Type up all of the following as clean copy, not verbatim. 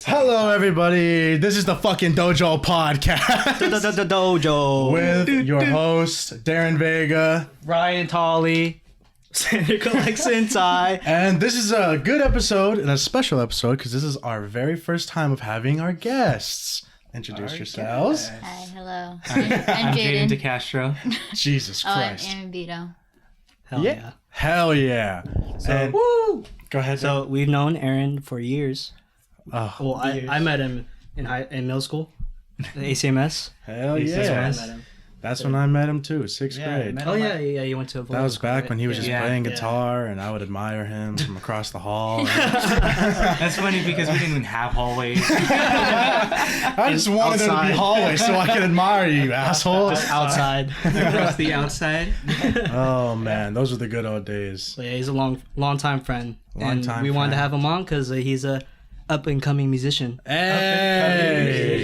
Hello, everybody. This is the fucking DOJO podcast. DOJO. With your hosts, Darren, Vega, Ryan, Tolley, Xander, Calacsan. And this is a good episode and a special episode because this is our very first time of having our guests. Introduce yourselves. Hi, hello. I'm Jaden, Jaden. deCastro. Jesus Christ. I'm Bito. Hell yeah. So, woo! Go ahead. So we've known Aaron for years. Oh, Well, I met him in middle school, the ACMS. hell That's when I yeah. met him. That's when I met him too, sixth Yeah, I grade. met Oh yeah, you went to a That was back when he was just playing guitar and I would admire him from across the hall. That's funny because we didn't even have hallways. I just wanted there to be hallways so I could admire you, asshole. Just outside. Across the outside. Oh man, those were the good old days. So yeah, he's a long time friend, and Long-time we wanted to friend. have him on because he's a up and coming musician.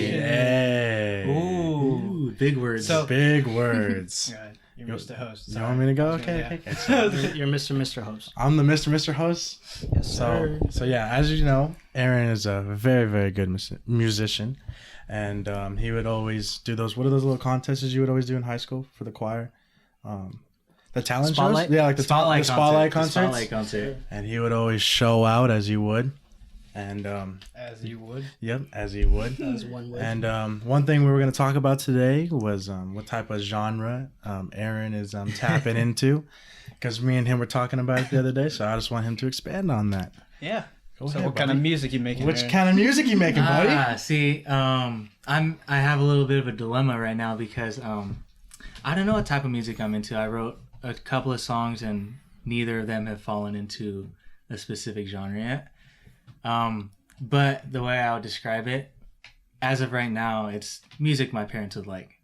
Hey. Ooh, big words. So, big words. You're Mr. Host. You want me to go? Okay. You're Mr. Host. I'm the Mr. Host. Yes, sir. So yeah, as you know, Aaron is a very, very good musician. And he would always do those, what are those little contests you would always do in high school for the choir? The talent Spotlight? shows? Yeah, like the spotlight concerts. Spotlight concert. And he would always show out as you would. And As you would. yep, as he would. As one would. And one thing we were going to talk about today was what type of genre Aaron is tapping into, because me and him were talking about it the other day. So I just want him to expand on that. Yeah. Go So ahead, what kind of music you making? Which Aaron? kind of music you making, buddy? I have a little bit of a dilemma right now because I don't know what type of music I'm into. I wrote a couple of songs and neither of them have fallen into a specific genre yet. But the way I would describe it, as of right now, it's music my parents would like.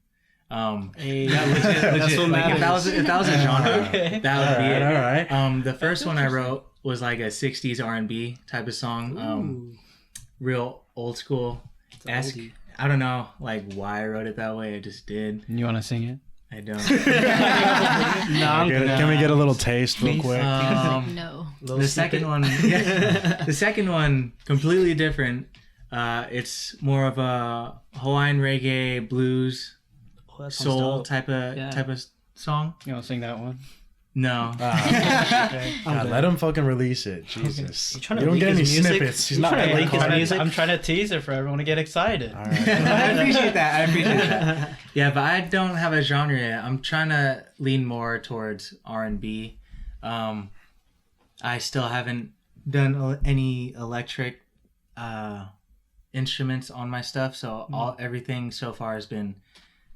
Hey, Yeah, legit. what Like if that was a genre, Okay. that would be it. All right. The first one I wrote was like a 60s R&B type of song. Real old school esque. oldie. I don't know like why I wrote it that way. I just did. You want to sing it? I don't. Can we get a little taste real quick? No. The second one, the second one, completely different. It's more of a Hawaiian reggae, blues, soul type of song. You want to sing that one? No. God, let him fucking release it. Jesus. You trying You to don't leak get any his music? snippets. He's You not trying to gonna leak his record it. music? I'm trying to tease it for everyone to get excited. All right. I appreciate that. Yeah, but I don't have a genre yet. I'm trying to lean more towards R&B. I still haven't done any electric instruments on my stuff, so everything so far has been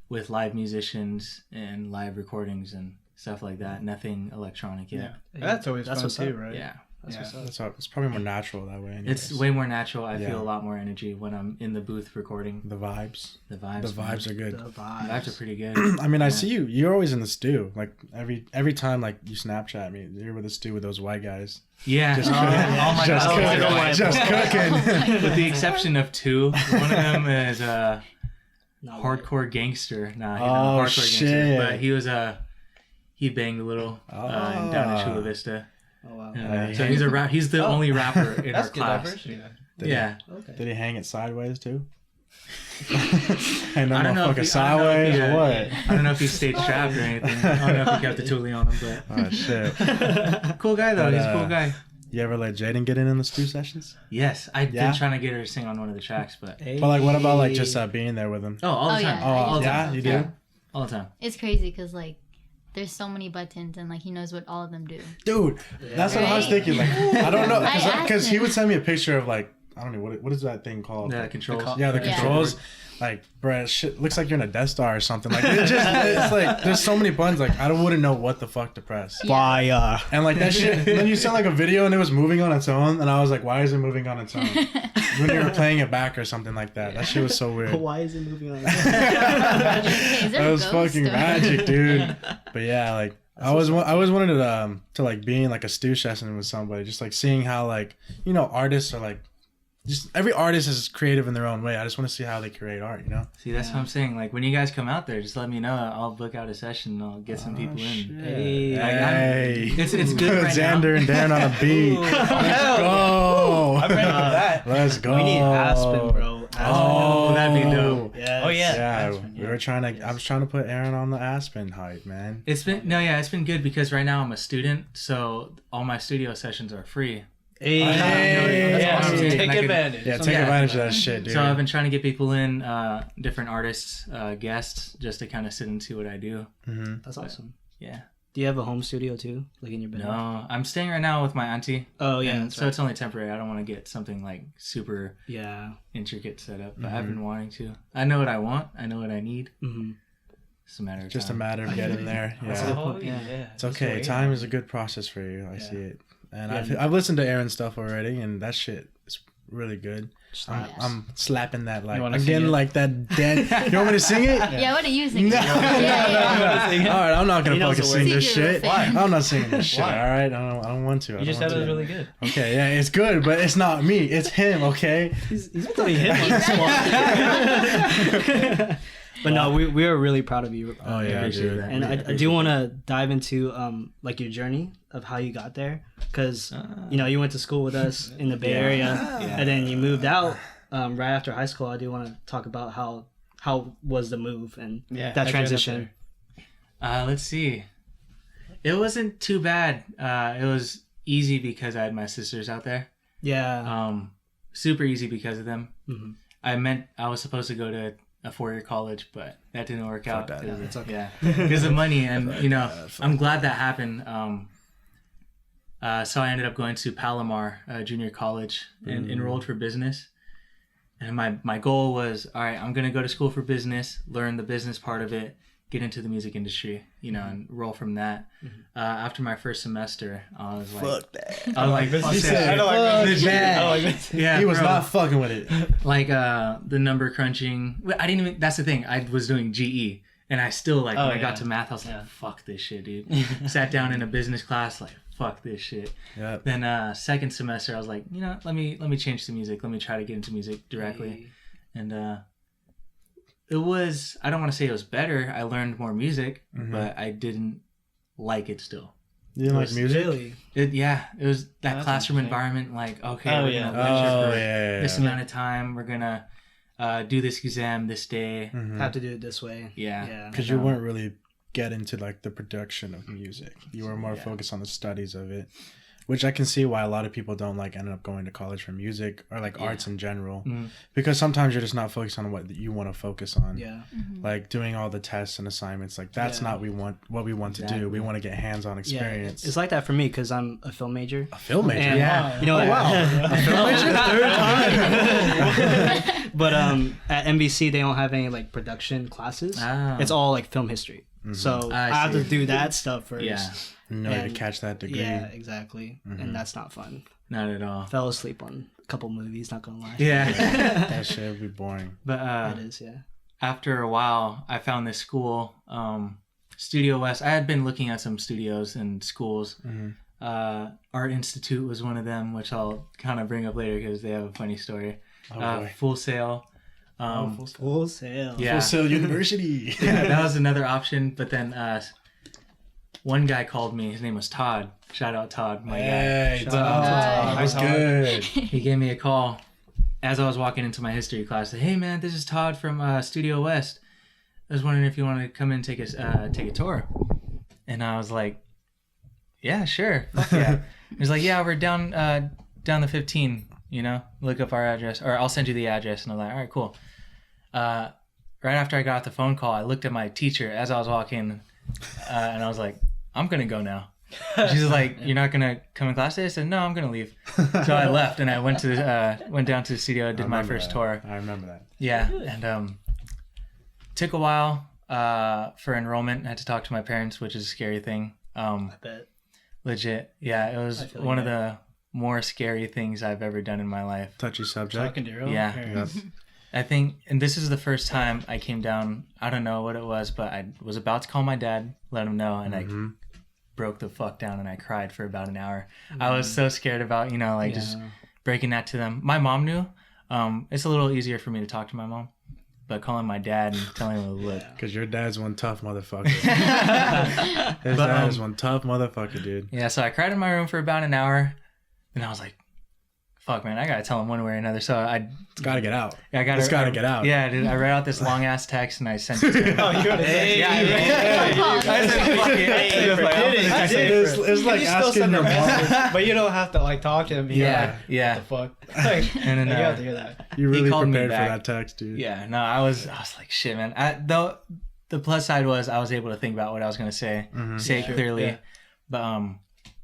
with live musicians and live recordings and stuff like that. Nothing electronic yet. That's always That's fun what's too, up. right? Yeah. It's probably more natural that way. Anyways. It's way more natural. I Yeah. feel a lot more energy when I'm in the booth recording. The vibes. The vibes. The vibes are good. The The vibes. vibes are pretty good. I mean, I see you. You're always in the stew. Like every time, like you Snapchat me, you're with the stew with those white guys. Yeah. Just Oh cooking. my Just God. cooking. Oh my Just cooking. With the exception of two. One of them is a Not hardcore gangster. Nah, he's Oh, not a hardcore shit. gangster. But he was he banged a little down in Chula Vista. Oh wow. So he's a he's the only rapper in our That's good class. diversity. Yeah. Okay. Did he hang it sideways too? And I don't know if motherfucker he- sideways I or don't know if what? I don't know if he stayed strapped or anything. I don't know if he kept the Tolley on him, Oh shit! but cool guy though. But, He's a cool guy. You ever let Jaden get in the stew sessions? Yes, I've Yeah? been trying to get her to sing on one of the tracks, but But like, what about like just being there with him? all the Oh, time. yeah. All the yeah, time. you do. Yeah. All the time. It's crazy because, like, there's so many buttons and, like, he knows what all of them do. Dude, that's what I was Right? thinking. Like, I don't know, I asked because he him. would send me a picture of like, I don't know what is that thing called? The controls. Yeah, the Yeah. controls. Like, bruh, shit looks like you're in a Death Star or something. Like, it's like there's so many buttons. Like, I wouldn't know what the fuck to press. Fire. And like that shit. Then you sent like a video and it was moving on its own, and I was like, why is it moving on its own? When you were playing it back or something like that. That shit was so weird. Why is it moving on? Is there That a was ghost fucking or- magic, dude. But yeah, like I always wanted to like be in like a stew session with somebody, just like seeing how like artists are like just every artist is creative in their own way. I just want to see how they create art, you know? See, that's what I'm saying. Like, when you guys come out there, just let me know. I'll book out a session and I'll get some people in. Hey. Hey. It's good right Xander and Darren on a beat. Let's go. I'm ready for that. Let's go. We need Aspen, bro. Aspen. Oh, that'd be dope. Yes. Oh, yeah. Yeah, Aspen, we were trying to. I was trying to put Aaron on the Aspen hype, man. It's been good because right now I'm a student, so all my studio sessions are free. Hey. Hey. Yeah, awesome. take And I could- advantage. Yeah, take advantage of that shit, dude. So I've been trying to get people in, different artists, guests, just to kind of sit and see what I do. That's awesome. Yeah. Do you have a home studio too, like in your bedroom? No, I'm staying right now with my auntie. Oh yeah, and that's so right. it's only temporary. I don't want to get something like super Yeah. intricate set up, but I've been wanting to. I know what I want. I know what I need. Mm-hmm. It's a matter of Just a time. matter of getting there. Yeah, Oh, Yeah. yeah. it's okay. Time is a good process for you. I see it, and Yeah. I've listened to Aaron's stuff already, and that shit is really good. Slaps. I'm slapping that like You wanna I'm sing getting it? like that. You want me to sing it? Yeah, what are you singing? No. Yeah. All right, I'm not gonna He knows fucking the sing words. this Secret shit. fan. I'm not singing this shit. All Why? right, I don't want to. You just said it was really good. Okay, yeah, it's good, but it's not me. It's him. Okay. He's putting him on the spot. But no, we are really proud of you. Oh yeah, appreciate dude. that. And I do want to dive into like your journey of how you got there, because you know you went to school with us in the Bay Area, and then you moved out right after high school. I do want to talk about how was the move and Yeah, that how'd you end up transition. Let's see. It wasn't too bad. It was easy because I had my sisters out there. Yeah. Super easy because of them. Mhm. I was supposed to go to a 4-year college, but that didn't work out. that. Yeah, it's okay. Yeah, because of money, and you know, I'm glad that happened. So I ended up going to Palomar Junior College and enrolled for business. And my goal was, all right, I'm gonna go to school for business, learn the business part of it, get into the music industry, you know, and roll from that. After my first semester, I was like, Fuck that. I was like, He fuck said, that. I don't like "Fuck this. that." I don't like this. Yeah, He was bro. not fucking with it. Like the number crunching. I didn't even. That's the thing. I was doing GE, and I still like Oh, when I got yeah. to math, I was like, "Fuck this shit, dude." Sat down in a business class, like, "Fuck this shit." Yep. Then second semester, I was like, you know, let me change to music. Let me try to get into music directly. And it was. I don't want to say it was better. I learned more music, but I didn't like it still. You didn't like music? Really? It was that That's classroom interesting. environment. Like, okay, Oh, we're yeah. gonna lecture Oh for yeah. this amount of time. We're gonna do this exam this day. Have to do it this way. Yeah. Yeah. Because you weren't really get into like the production of music. You were more focused on the studies of it, which I can see why a lot of people don't like ended up going to college for music or like arts in general, because sometimes you're just not focused on what you want to focus on. Yeah. Like doing all the tests and assignments, like that's not what we want to do. We want to get hands-on Yeah. experience. It's like that for me because I'm a film major. A film major. And, Yeah. You know, A film major. Third time. but at NBC they don't have any like production classes. Ah. It's all like film history. So I I have to see. do that stuff first. Yeah, In order to And- catch that degree. Yeah, exactly. And that's not fun. not at all. Fell asleep on a couple movies, not gonna lie. Yeah, That shit would be boring. but It is, yeah. after a while, I found this school, Studio West. I had been looking at some studios and schools. Art Institute was one of them, which I'll kind of bring up later because they have a funny story. Oh boy. Full Sail. Full Sail. Yeah. Full Sail University. Yeah, that was another option. But then one guy called me. His name was Todd. Shout out Todd, my guy. Hey, Shout out to Todd. That's good. He gave me a call as I was walking into my history class. Said, "Hey man, this is Todd from Studio West. I was wondering if you want to come in and take a tour." And I was like, "Yeah, sure. Fuck yeah." He was like, "Yeah, we're down the 15. You know, look up our address, or I'll send you the address." And I'm like, "All right, cool." Right after I got off the phone call, I looked at my teacher as I was walking, and I was like, "I'm gonna go now." She's like, "You're not gonna come in class today?" I said, "No, I'm gonna leave." So I left and I went down to the studio, did my first tour. I remember that. Yeah, and took a while for enrollment. I had to talk to my parents, which is a scary thing. I bet. Legit, yeah, it was feel one you. of the more scary things I've ever done in my life. Touchy subject. Talking to your own Yeah. parents. I think, and this is the first time I came down. I don't know what it was, but I was about to call my dad, let him know, and I broke the fuck down and I cried for about an hour. I was so scared about, just breaking that to them. My mom knew. It's a little easier for me to talk to my mom, but calling my dad and telling him, look. Because your dad's one tough motherfucker. His dad is one tough motherfucker, dude. Yeah, so I cried in my room for about an hour, and I was like, fuck, man, I gotta tell him one way or another. So it's gotta get out. I gotta, it's gotta get out. Yeah, dude, I read out this long ass text and I sent it to him. Oh, you I said, fuck it. It's like asking your mom. But you don't have to like talk to him. Yeah. What the fuck? Like, And then you have to hear that. You really called me prepared for back. that text, dude. Yeah, no, I was like, shit, man. Though the plus side was I was able to think about what I was gonna say, say it clearly. Yeah. But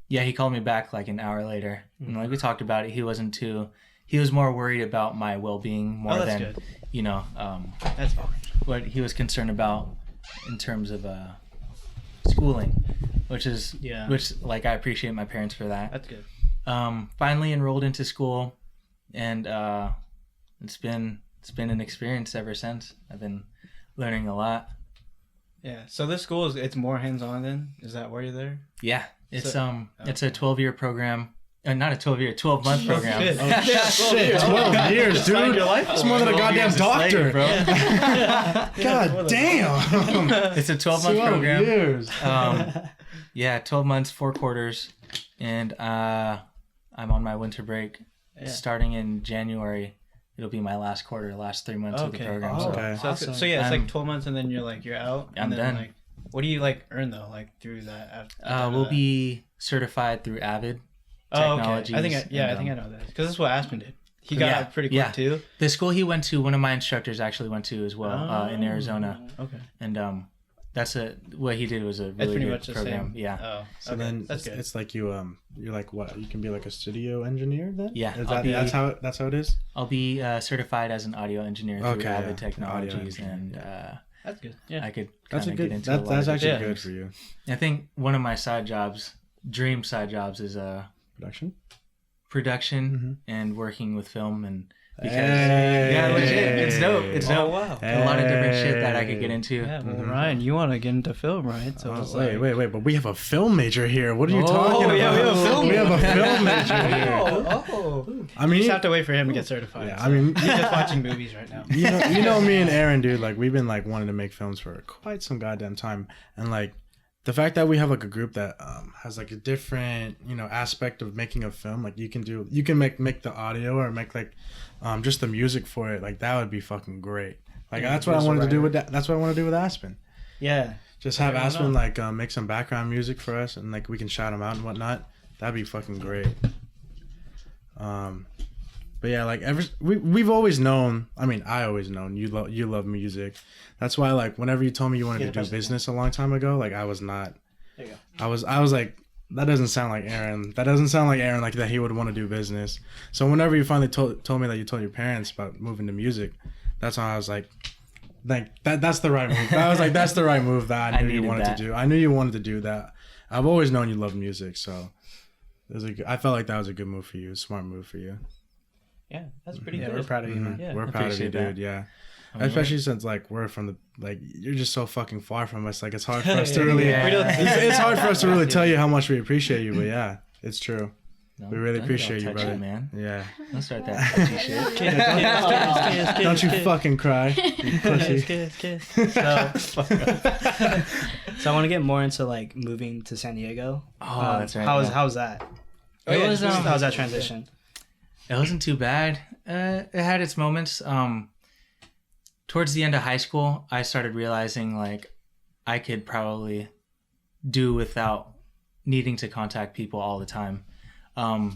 yeah, he called me back like an hour later, and like we talked about it. He was more worried about my well-being more than good. you know That's fine. what he was concerned about in terms of schooling, which like I appreciate my parents for that. That's good. Finally enrolled into school, and it's been an experience ever since. I've been learning a lot. Yeah. So this school it's more hands-on then? Is that why you're there? Yeah, it's So- it's a 12-year program. Not a 12-month program. Shit. Oh, shit, 12 years, dude. your life It's more than a 12 goddamn years a slave, doctor. bro. God damn. It's a 12-month 12 program. years. Yeah, 12 months, 4 quarters, and I'm on my winter break. Yeah. Starting in January, it'll be my last quarter, last 3 months of the program. Oh, So okay. So, Awesome. so yeah, it's I'm- like 12 months and then you're out. I'm and then, done. Like, what do you like earn though? Like through that? After we'll that? be certified through Avid Oh, Technologies. okay. I think I know that because that's what Aspen did. He got out pretty quick too. The school he went to, one of my instructors actually went to as well in Arizona, Okay. and what he did was a That's really pretty good much the program. same. Yeah. Oh, So okay. then That's good. it's like you're like what? You can be like a studio engineer then? Yeah, Is I'll that, be- that's how it is? I'll be certified as an audio engineer through Okay, Avid yeah. Technologies, Audio and That's good. Yeah. I could That's kind a of good. get into a lot That's of actually Yeah. good for you. I think one of my dream side jobs is Production. production and working with film, and because Hey. yeah, legit, it's dope. It's dope. Oh, wow. A lot of different shit that I could get into. Yeah, well, Ryan, you want to get into film, right? So it's wait, like... wait, but we have a film major here. What are you talking about? yeah, we have a film We have a film major here. Oh. I You mean, just have to wait for him to get certified. yeah, so. I mean, He's just watching movies right now. you know me and Aaron, dude. Like we've been like wanting to make films for quite some goddamn time, and like the fact that we have like a group that has like a different aspect of making a film. Like you can make the audio or make like just the music for it. Like that would be fucking great. Like Yeah, that's what I just a wanted to do with writer. that. That's what I want to do with Aspen. Yeah. Just have Fair Aspen enough. like make some background music for us, and like we can shout them out and whatnot. That'd be fucking great. But yeah, like we've always known. I mean, I always known you love music. That's why like whenever you told me you wanted to do business a long time ago, like I was not. There you go. I was like, that doesn't sound like Aaron. That doesn't sound like Aaron, like that he would want to do business. So whenever you finally told me that you told your parents about moving to music, that's when I was like that's the right move. I was like, that's the right move that I knew you wanted to do. I knew you wanted to do that. I've always known you love music, so I felt like that was a good move for you, a smart move for you. Yeah, that's pretty Yeah, good. we're proud of you, man. Yeah, We're proud of you, appreciate that. dude. Yeah. Especially since like we're from the you're just so fucking far from us. Like it's hard for us to really. Yeah. We don't- It's hard for us to really tell you how much we appreciate you, but yeah, it's true. No, We really don't appreciate you, touch brother. it, man. Yeah. Don't start that touchy shit. Don't you fucking cry, you pussy. So I want to get more into like moving to San Diego. Oh, that's right. How's that? Oh, yeah, was, just- How's that transition? It wasn't too bad. It had its moments. Towards the end of high school, I started realizing like I could probably do without needing to contact people all the time.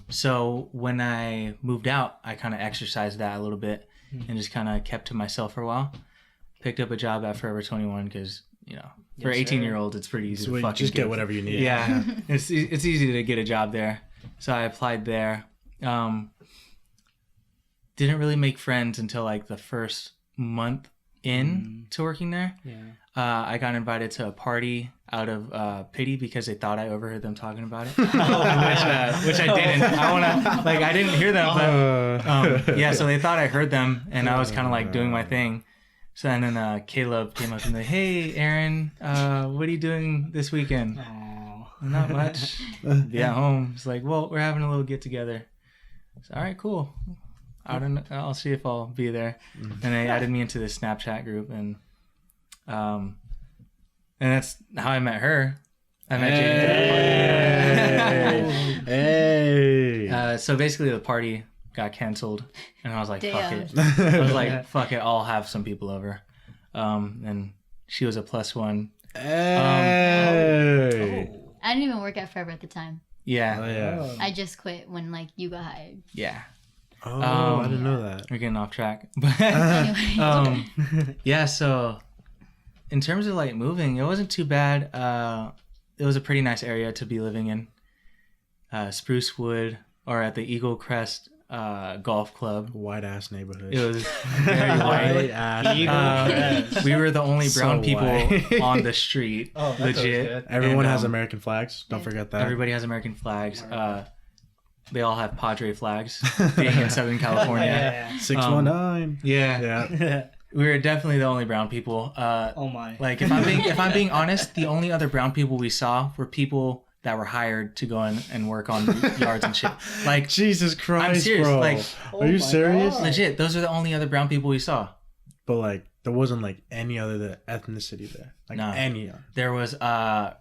So when I moved out, I kind of exercised that a little bit and just kind of kept to myself for a while. Picked up a job at Forever 21 because, for 18-year-olds, it's pretty easy So to you fucking just get whatever you need. Yeah, it's easy to get a job there. So I applied there. Didn't really make friends until like the first month in to working there. Yeah. I got invited to a party out of pity because they thought I overheard them talking about it, which I didn't. I didn't hear them, but yeah. So they thought I heard them, and I was kind of like doing my thing. So and then Caleb came up and like, "Hey, Aaron, what are you doing this weekend?" Aw. Not much. Be at home. It's like, well, we're having a little get together. So, all right, cool. I don't know. I'll see if I'll be there. And they added me into this Snapchat group, and that's how I met her. I met Jaden. Hey. So basically, the party got canceled, and I was like, Damn. "Fuck it." I was like, "Fuck it." I'll have some people over. And she was a +1. Hey. I didn't even work at Forever at the time. Yeah. Oh, yeah. I just quit when like you got hired. Yeah. Oh, I didn't know that. We're getting off track. But Anyway. yeah, so in terms of like moving, it wasn't too bad. It was a pretty nice area to be living in. Spruce Wood, or at the Eagle Crest Golf Club. White ass neighborhood. It was very white. ass. We were the only brown So people white. on the street. Oh, that's always legit. good. Everyone And, has American flags. Don't forget that. Everybody has American flags. They all have Padre flags, being in Southern California. 619. Yeah. Yeah. We were definitely the only brown people. Oh my. Like if I'm being honest, the only other brown people we saw were people that were hired to go in and work on yards and shit. Like Jesus Christ, I'm serious. bro. Like, Are you serious? God. legit, those are the only other brown people we saw. But like, there wasn't like any other ethnicity there. Like No. any. There was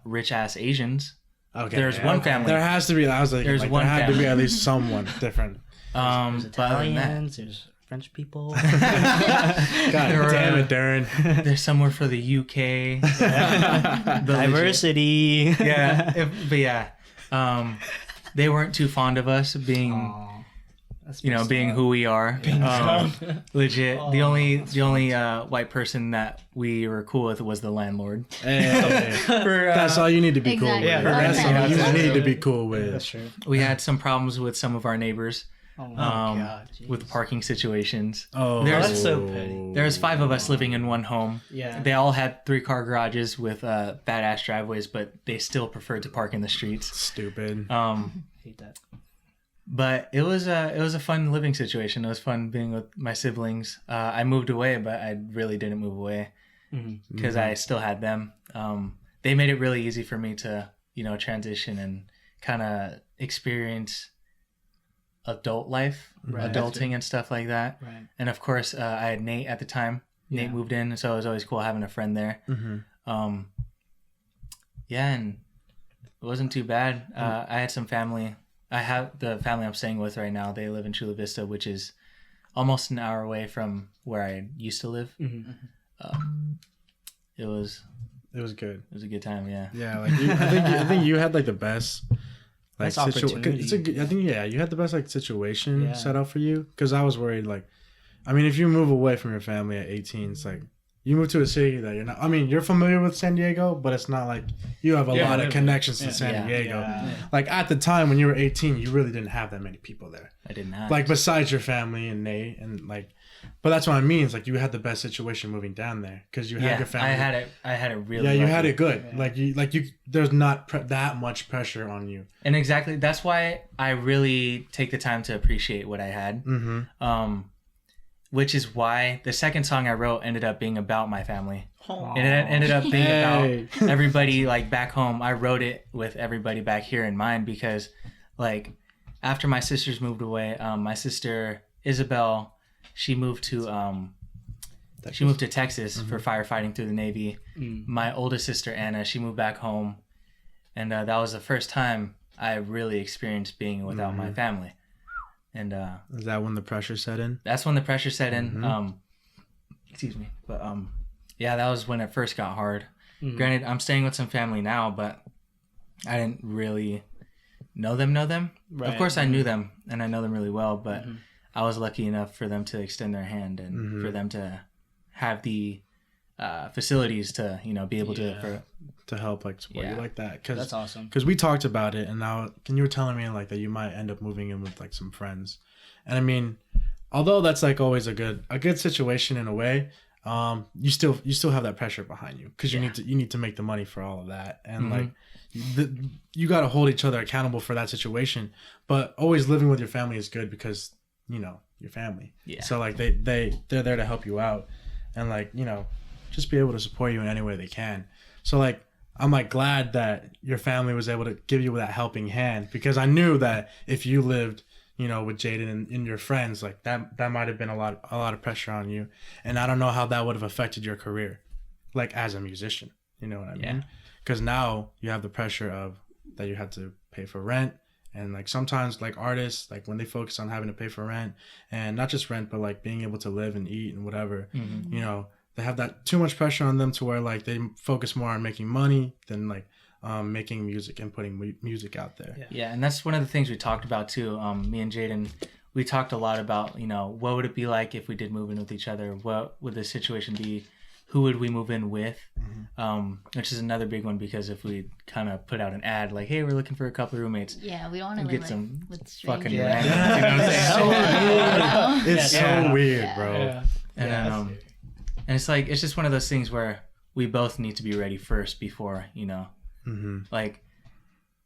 rich ass Asians. Okay. There's one family. There has to be. I was like, There's like one there had to be family. at least someone different. There's But other than that, Italians, there's French people. God damn it, Darren. there's somewhere for the UK. The legit- Diversity. Yeah, but yeah, they weren't too fond of us being, Aw, that's being messed up. who we are. Legit, the only white person that we were cool with was the landlord. Hey, that's all you need to be cool with. Exactly. That's Okay. all you Exactly. need to be cool with. That's true. We had some problems with some of our neighbors Oh my God. with jeez. parking situations. Oh, There's- that's so petty. There was 5 of us living in one home. Yeah. They all had 3-car garages with badass driveways, but they still preferred to park in the streets. Stupid. Hate that. But it was a fun living situation. It was fun being with my siblings. I moved away, but I really didn't move away because I still had them. They made it really easy for me to transition and kind of experience adult life, Right. adulting and stuff like that. Right. And of course, I had Nate at the time. Yeah. Nate moved in, so it was always cool having a friend there. Yeah, and it wasn't too bad. I had some family. I have the family I'm staying with right now. They live in Chula Vista, which is almost an hour away from where I used to live. It was good. a good time. Yeah. Yeah, like I think you had like the best like Nice opportunity. It's a good, I think you had the best like situation Yeah. set up for you, because I was worried like, I mean, if you move away from your family at 18, it's like you move to a city that you're not. I mean, you're familiar with San Diego, but it's not like you have a lot of connections to San Yeah. Diego. Yeah. Like at the time when you were 18, you really didn't have that many people there. I did not. Like besides your family and Nate and like, but that's what I mean. It's like you had the best situation moving down there because you had your family. I had it really. Yeah, you lucky. had it good. Yeah. There's not that much pressure on you. And exactly that's why I really take the time to appreciate what I had. Which is why the second song I wrote ended up being about my family. And it ended up being about everybody like back home. I wrote it with everybody back here in mind because like after my sisters moved away, my sister Isabel, she moved to Texas for firefighting through the Navy. My oldest sister Anna, she moved back home, and that was the first time I really experienced being without my family. And Is that when the pressure set in? that's when the pressure set in. Excuse me, but yeah, that was when it first got hard. Granted, I'm staying with some family now, but I didn't really know them. Right. Of course, I knew them, and I know them really well, but I was lucky enough for them to extend their hand and for them to have the facilities to be able To help like support you like that. Cause, That's awesome. Because we talked about it, and now you were telling me like that you might end up moving in with like some friends, and I mean, although that's like always a good situation in a way, you still have that pressure behind you because you need to make the money for all of that, and like you got to hold each other accountable for that situation. But always living with your family is good because your family. Yeah. So like they're there to help you out, and like just be able to support you in any way they can. So like I'm like glad that your family was able to give you that helping hand, because I knew that if you lived you know, with Jaden and your friends, like that might have been a lot of pressure on you. And I don't know how that would have affected your career, like as a musician, you know what I mean? Because now you have the pressure of that you have to pay for rent. And like sometimes like artists, like when they focus on having to pay for rent, and not just rent, but like being able to live and eat and whatever, you know, they have that too much pressure on them to where like they focus more on making money than like making music and putting music out there. Yeah, and that's one of the things we talked about too. Me and Jaden, we talked a lot about, you know, what would it be like if we did move in with each other? What would the situation be? Who would we move in with? Which is another big one, because if we kind of put out an ad like, hey, we're looking for a couple of roommates. Yeah, we don't want to get live some with fucking strangers. rent. You know what I'm saying? It's so weird, bro. Yeah. And it's like, it's just one of those things where we both need to be ready first before, you know, like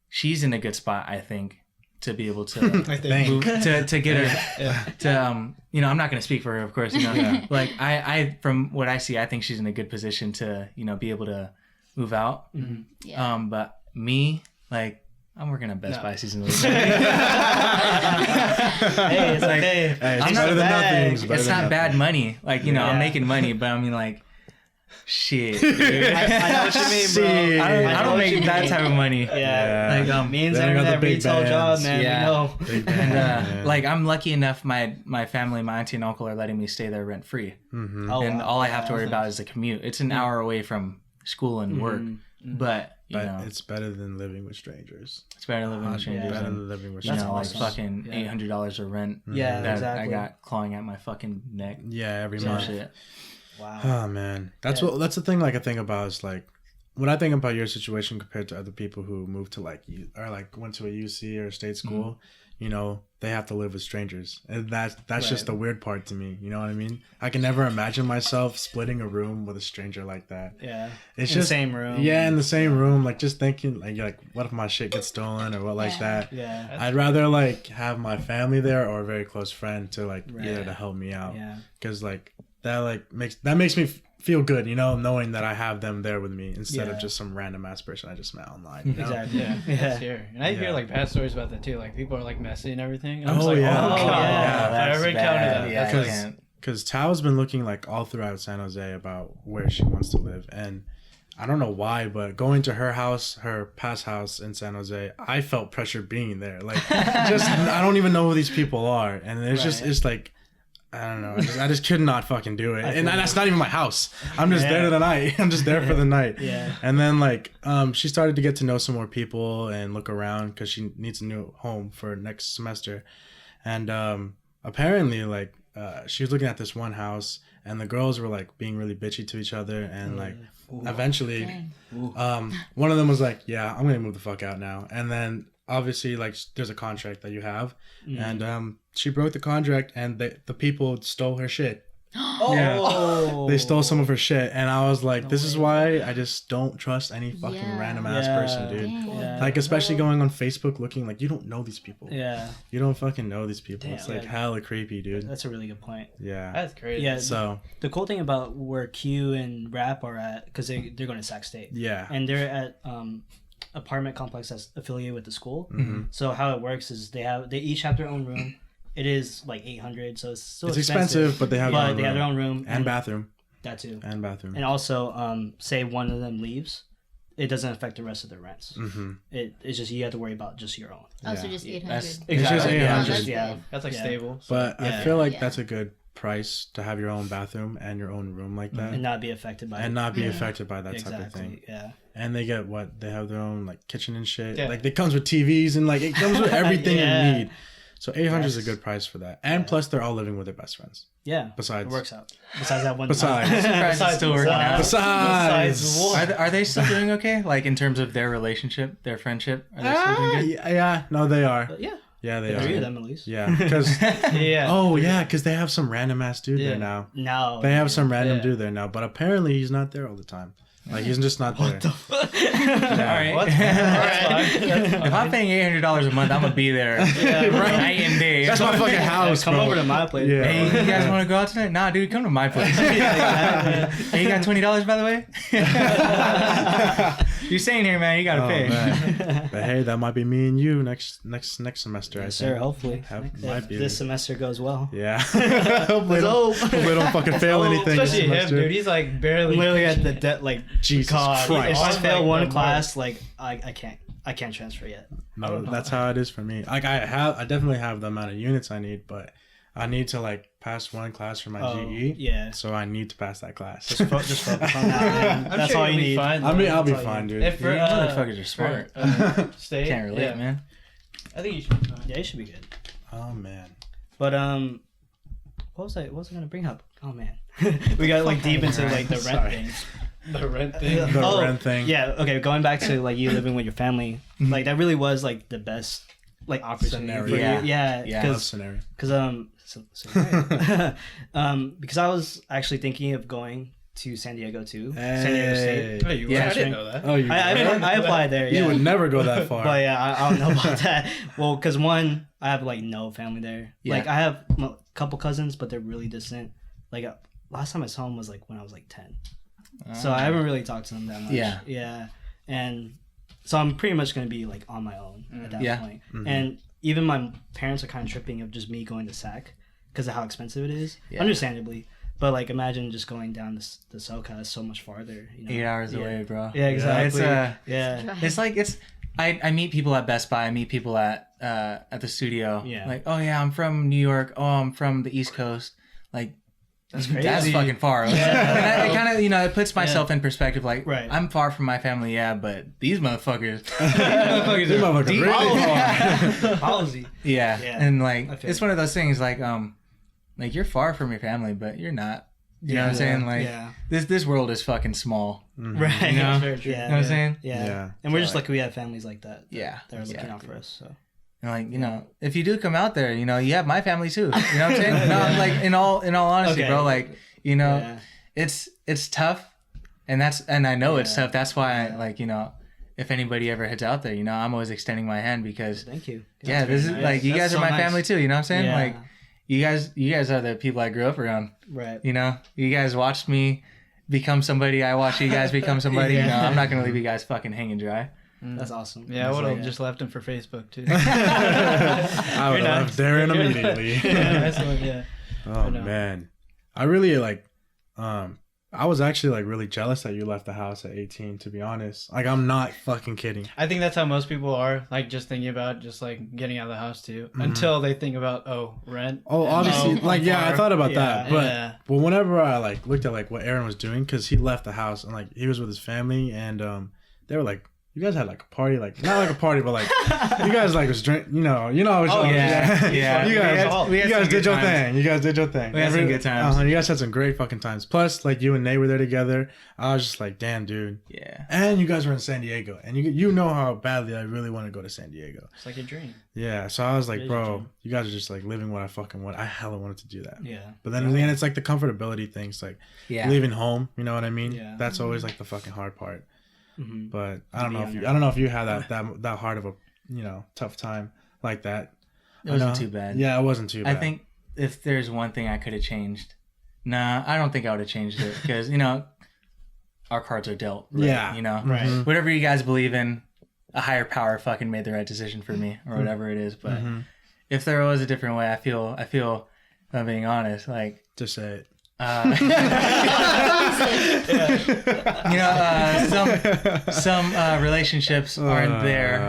she's in a good spot, I think, to be able to move, to get her to you know, I'm not going to speak for her, of course, you know, like I from what I see, I think she's in a good position to, you know, be able to move out. But me, like, I'm working at Best Buy season. Hey, it's like, hey, I'm not better than nothing. It's not bad money, like, you know, I'm making money, but I mean, like, shit, dude. I know what you mean, bro. I don't make that type of money. Yeah. Like, me and Xander, that retail job, man. Yeah. We know. And like, I'm lucky enough, my family, my auntie and uncle are letting me stay there rent free. And all I have to worry about is the commute. It's an hour away from school and work, but you know, it's better than living with strangers. It's better living with strangers. Better than living with you know, strangers. like fucking $800 of rent. Yeah, that exactly. I got clawing at my fucking neck. Yeah, every Some month. shit. Wow. Oh man, that's the thing. Like I think about is like when I think about your situation compared to other people who moved to like or like went to a UC or a state school, you know, they have to live with strangers, and that's just the weird part to me. You know what I mean? I can never imagine myself splitting a room with a stranger like that. Yeah, it's in just the same room. Yeah, in the same room. Like just thinking like what if my shit gets stolen or what like that. Yeah, I'd rather like have my family there or a very close friend to like either to help me out. Yeah, because like that makes me feel good, you know, knowing that I have them there with me instead of just some random ass person I just met online. You know? Exactly. Yeah. Here. And I hear like bad stories about that too. Like people are like messy and everything. And I'm Oh, just like, yeah. oh Oh, god, yeah. I already counted that. Because Tao's been looking like all throughout San Jose about where she wants to live, and I don't know why, but going to her house, her past house in San Jose, I felt pressure being there. Like, just I don't even know who these people are, and it's like. I don't know. I just could not fucking do it. And that's not even my house. I'm just there the night. I'm just there for the night. Yeah. And then like she started to get to know some more people and look around because she needs a new home for next semester. And apparently like she was looking at this one house and the girls were like being really bitchy to each other and like eventually one of them was like, yeah, I'm going to move the fuck out now. And then obviously like there's a contract that you have and she broke the contract and the people stole her shit. They stole some of her shit and I was like, this is why I just don't trust any fucking random ass person, dude. Like especially going on Facebook looking like you don't know these people. You don't fucking know these people. It's like hella creepy, dude. That's a really good point. That's crazy. Yeah. So the cool thing about where Q and Rap are at, because they're going to Sac State. Yeah. And they're at apartment complex that's affiliated with the school. So how it works is they each have their own room. It is like $800, so it's still expensive, but they have their own room and bathroom. That too. And bathroom. And also, say one of them leaves, it doesn't affect the rest of the rents. It's just you have to worry about just your own. Oh, so just 800. It's just 800. That's like stable. But I feel like that's a good price to have your own bathroom and your own room like that, and not be affected by that type of thing. Yeah. And they get they have their own like kitchen and shit. Like it comes with TVs and like it comes with everything you need. So 800 is a good price for that. And plus they're all living with their best friends. Yeah. Besides. It works out. Besides that one. Besides still working out. Besides. Are they still doing okay? Like in terms of their relationship, their friendship? Are they still doing good? Yeah. No, they are. Yeah. Yeah, they are. 3 of them at least. Yeah. Because because they have some random ass dude there now. No. They have some random dude there now. But apparently he's not there all the time. Like he's just not there. All right. All right. If I'm paying $800 a month, I'm gonna be there night and day. That's my fucking house. Come over to my place. Yeah. Hey, you guys want to go out tonight? Nah, dude, come to my place. Hey, you got $20 by the way? You're saying here, man, you gotta pay. Man. But hey, that might be me and you next semester. Yes, I sir. think. Hopefully, Might be. this semester goes well. Yeah. Hopefully, Let's don't fucking fail anything. This Especially him, semester. dude. He's like barely. Literally at the debt, like Jesus God, Christ. if I It's fail like one the class, like I can't transfer yet. No, that's how it is for me. Like I definitely have the amount of units I need, but I need to like pass one class for my GE. Yeah. So I need to pass that class. Just focus on that, man. I'm That's sure all you'll you be need. fine, I mean, though. I'll be That's all fine, you dude. If for, You motherfuckers are smart. State, Can't relate, man. I think you should be fine. Yeah, you should be good. Oh man. But what was I gonna bring up? Oh man, we got like deep into like the rent Sorry. thing. The rent thing. The rent thing. Yeah. Okay. Going back to like you living with your family, like that really was like the best like opportunity Scenario. for Yeah. you. Yeah. Yeah. Love scenario. Because I was actually thinking of going to San Diego too. San Diego State. Hey, you Yeah, I didn't know that. Oh, you. I applied there. Yeah. You would never go that far. But yeah, I don't know about that. Well, because one, I have like no family there. Yeah. Like I have a couple cousins, but they're really distant. Like last time I saw them was like when I was like 10. So I haven't really talked to them that much. Yeah. Yeah. And so I'm pretty much going to be like on my own at that Yeah. point. And even my parents are kind of tripping of just me going to SAC because of how expensive it is. Yeah. Understandably. But like imagine just going down the SoCal is so much farther. You know? 8 hours Yeah. away, bro. Yeah, exactly. It's yeah. It's like I meet people at Best Buy. I meet people at the studio. Yeah. Like, oh yeah, I'm from New York. Oh, I'm from the East Coast. Like, That's crazy. that's fucking far. Yeah. And I kind of, it puts myself in perspective. Like, Right. I'm far from my family, yeah, but these motherfuckers, these These motherfuckers deep. really far. Policy. Yeah. Yeah. And I like, feel it's one of those things. Like you're far from your family, but you're not. You know what I'm saying? Like, Yeah. this world is fucking small. Right. You know? Very true. You know what I'm saying? Yeah. Yeah. And we're So, just lucky we have families like that. Yeah. That are looking out Exactly. for us. So. And like, if you do come out there, you have my family too. You know what I'm saying? No, like in all honesty, Okay. bro, like, Yeah. it's tough. And I know it's Yeah. tough. That's why like, if anybody ever heads out there, I'm always extending my hand because Thank you. yeah, That's this very is nice. like you That's guys are so my nice. family too, you know what I'm saying? Yeah. Like you guys are the people I grew up around. Right. You guys watched me become somebody, I watched you guys become somebody. Yeah. I'm not gonna leave you guys fucking hanging dry. That's awesome. Yeah, I would have Yeah. just left him for Facebook too. I would have left Darren immediately. Yeah, that's the one, yeah. Oh know. man, I really I was actually like really jealous that you left the house at 18. To be honest, like I'm not fucking kidding. I think that's how most people are, like just thinking about just like getting out of the house too, until they think about rent. Oh, obviously, I'm like yeah, I far. thought about Yeah, that, but yeah. but whenever I like looked at like what Aaron was doing, because he left the house and like he was with his family, and they were like, you guys had like a party, like not like a party, but like you guys like was drink, Oh, yeah. You guys, We had you some guys good did your times. thing. You guys did your thing. We had some good times. You guys had some great fucking times. Plus, like you and Nate were there together. I was just like, damn, dude. Yeah. And you guys were in San Diego, and you know how badly I really want to go to San Diego. It's like a dream. Yeah, so I was like, It is a bro, dream. you guys are just like living what I fucking want. I hella wanted to do that. Yeah. But then again, it's like the comfortability things, like Yeah. leaving home. You know what I mean? Yeah. That's always like the fucking hard part. Mm-hmm. But I don't be know on if you, your I don't know if you had that hard of a tough time like that. It wasn't I know. too bad. Yeah, it wasn't too I bad. think if there's one thing I could have changed, I don't think I would have changed it because our cards are dealt. Right? Yeah. Right. Mhm. Whatever you guys believe in, a higher power fucking made the right decision for me or whatever it is. But Mm-hmm. if there was a different way, I feel. If I'm being honest, like. Just say it. Some relationships aren't there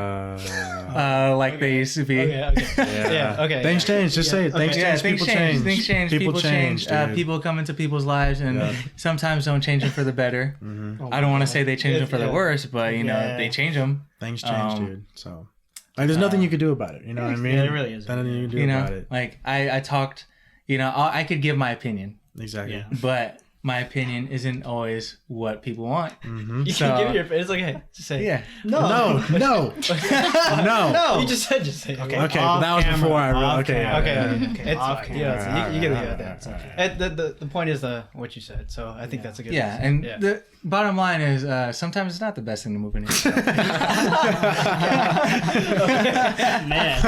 like they used to be. Okay. Yeah. Okay. Things change. Just say it. Things Yeah, change. People change. Things change. People change. dude. People come into people's lives and Yeah. sometimes don't change them for the better. Mm-hmm. I don't want to say they change them for the Yeah. worse, but Yeah. they change them. Things change, Um, dude. So, like, there's nothing you could do about it. You know what I mean? Yeah, it really isn't. There's nothing you can do about it. Like I talked. I could give my opinion, Exactly. Yeah. but my opinion isn't always what people want. Mm-hmm. You So- can give your. It's like, hey, just say. it. Yeah. No. No. No. You just said just say. it. Okay. Okay, but that was Off before I camera, okay. off Okay. camera. yeah. Okay. It's Off fine. camera. Yeah. So you get it. Alright, Yeah. alright, alright. The point is what you said. So I think that's a good. Yeah, answer. and yeah. the bottom line is sometimes it's not the best thing to move in here. Man.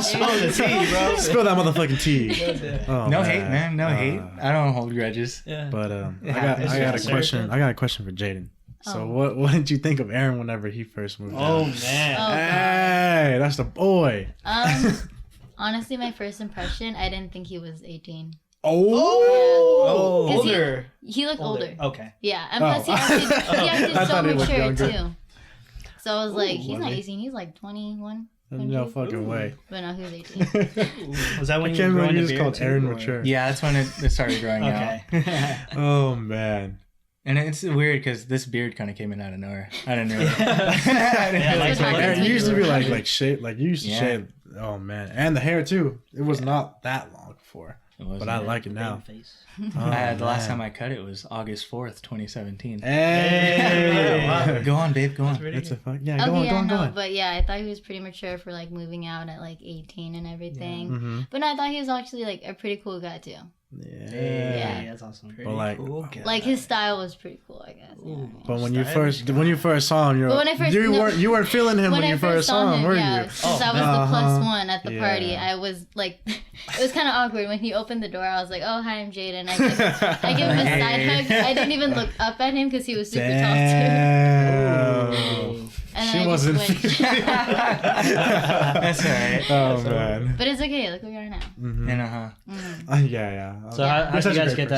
Spill the tea, bro. Spill that motherfucking tea. Oh, No hate, man. No hate. I don't hold grudges. Yeah. But Yeah, I got it's a just question. I got a question for Jaden. So what did you think of Aaron whenever he first moved Oh out? man. Oh, Hey, that's the boy. Honestly, my first impression, I didn't think he was 18. Oh, 'Cause older. He looked older. Okay. Yeah, and plus he acted I so thought he looked mature younger. too. So I was like, he's was not he? 18, he's like 21. No fucking way. But no, he was 18. Was that when I you can't were remember growing you a just beard called too, Aaron or- mature. Yeah, that's when it started growing out. Okay. Oh man. And it's weird because this beard kind of came in out of nowhere. I didn't know. Yeah, like Aaron, you used to be like shave, like you used to Yeah. shave. Oh man, and the hair too. It was not that long before, but I like it now. Face. Oh, The last man. time I cut it was August 4th, 2017. Hey, Wow. Go on, babe. Go on. it's a fuck. Yeah, Okay, go on, yeah, go on, go no, on. but yeah, I thought he was pretty mature for like moving out at like 18 and everything. Mm-hmm. But no, I thought he was actually like a pretty cool guy too. Yeah. Hey, that's awesome. But like, Like his style was pretty cool, I guess. Yeah. but when you first saw him, But when I first- you no. weren't feeling him when you first saw him, were yeah, you? since I was the plus Uh-huh. one at the party, Yeah. I was like, it was kind of awkward when he opened the door. I was like, "Oh, hi, I'm Jaden." I give him a side hug. I didn't even look up at him because he was super tall too. Damn. And She then I just wasn't. went- That's all right. Oh man. But it's okay. Look where we are now. Mhm. And Yeah. So Yeah. how You're did you such a guys great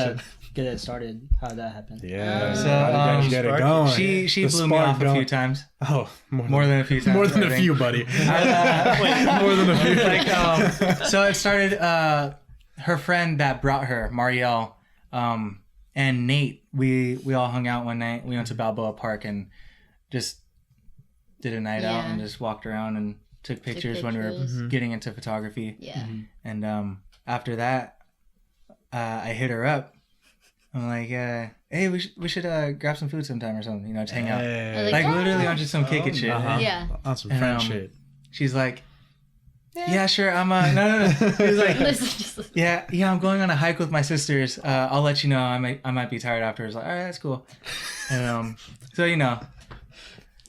get it started? How did that happen? Yeah. So, How did you guys get it going? She The blew me spark off a going. few times. Oh, More than a few times. more than I a think. few, buddy. Wait, More than a few. Like, so it started. Her friend that brought her, Marielle, and Nate. We all hung out one night. We went to Balboa Park and just did a night out Yeah. and just walked around and took pictures when we were pictures. getting into photography. Yeah. And after that, I hit her up. I'm like, hey, we should grab some food sometime or something, just hang out. Hey. Like Yeah. literally on just some kick it shit. Uh-huh. Yeah. On some And, French shit. She's like, yeah, sure. I'm no. She was like, Listen. yeah, I'm going on a hike with my sisters. I'll let you know. I might be tired afterwards. Like, all right, that's cool. And so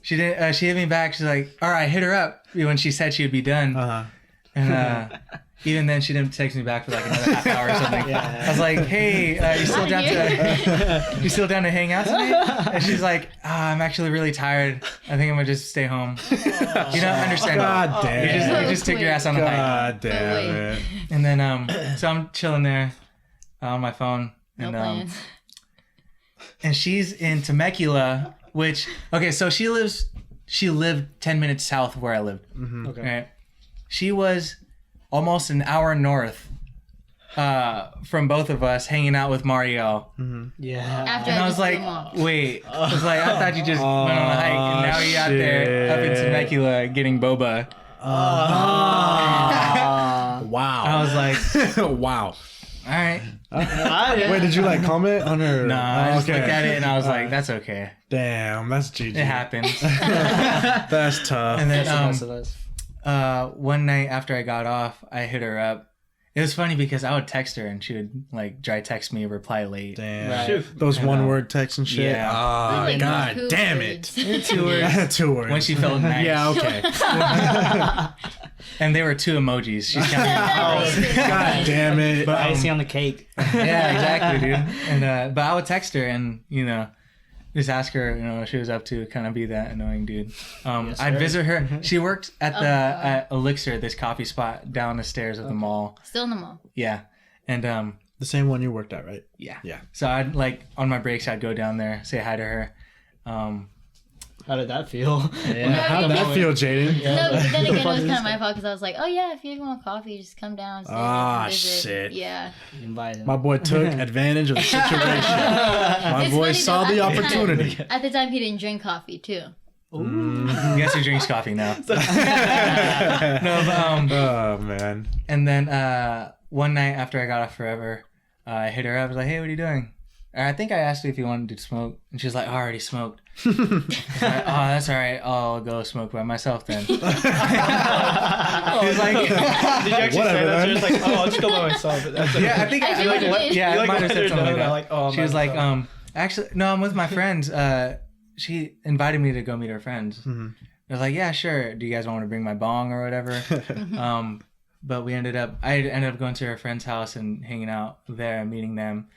she did. She hit me back. She's like, all right, hit her up when she said she would be done. Uh-huh. And even then, she didn't text me back for like another half hour or something. Yeah. I was like, hey, you still down to hang out tonight? And she's like, I'm actually really tired. I think I'm gonna just stay home. You don't understand. God damn. You just took your ass on a hike. God damn it. And then so I'm chilling there on my phone. No And plans. and she's in Temecula, which so she lived 10 minutes south of where I lived. Okay. Right? She was almost an hour north from both of us, hanging out with Mario. Yeah. After And I was just like, threw him off. wait. I was like, I thought you just went on a hike, and now you're out there up in shit. Temecula getting boba. Wow. I was like, wow. all right. Wait, did you like comment on her? Nah, I just okay. looked at it and I was like, that's okay. Damn, that's GG. It happens. That's tough. And That's the then best of us. one night after I got off, I hit her up. It was funny because I would text her and she would like dry text me, reply late. Damn. Right. Those And, one word texts and shit. yeah. Oh, Like, God two damn words. it. 2 words. 2 words. When she felt nice. Yeah, okay. And they were 2 emojis. She's counting. God damn it. But, Icing on the cake. yeah, exactly, dude. And but I would text her and just ask her, what she was up to, kind of be that annoying dude. Yes, I'd sir. visit her. She worked at Oh, the God. at Elixir, this coffee spot down the stairs of the mall. Still in the mall. Yeah, and The same one you worked at, right? yeah. Yeah. So I'd on my breaks, I'd go down there, say hi to her. How did that feel? Yeah. How'd that feel, Jaden? No, but then again, it was Fuck kind this of my fault because I was like, oh yeah, if you want coffee, just come down. Sit, Ah, visit. shit. Yeah. Invite him. My boy took advantage of the situation. My It's boy funny, saw though, the at the time- opportunity. At the time, he didn't drink coffee too. Guess who drinks coffee now? No, but, Oh, man. and then one night after I got off Forever, I hit her up. I was like, hey, what are you doing? And I think I asked her if you wanted to smoke, and she was like, oh, I already smoked. I was like, oh, that's all right. I'll go smoke by myself then. He was like, Did you actually Whatever, say that? then. She was like, oh, I'll just go by myself. But that's okay. yeah, I think I do like, what you did. yeah, You, I like, might have let said her something know like that, that. like, oh, I'm she by was like, myself. actually, no, I'm with my friends. She invited me to go meet her friends. I was like, yeah, sure. Do you guys want me to bring my bong or whatever? But I ended up going to her friend's house and hanging out there and meeting them.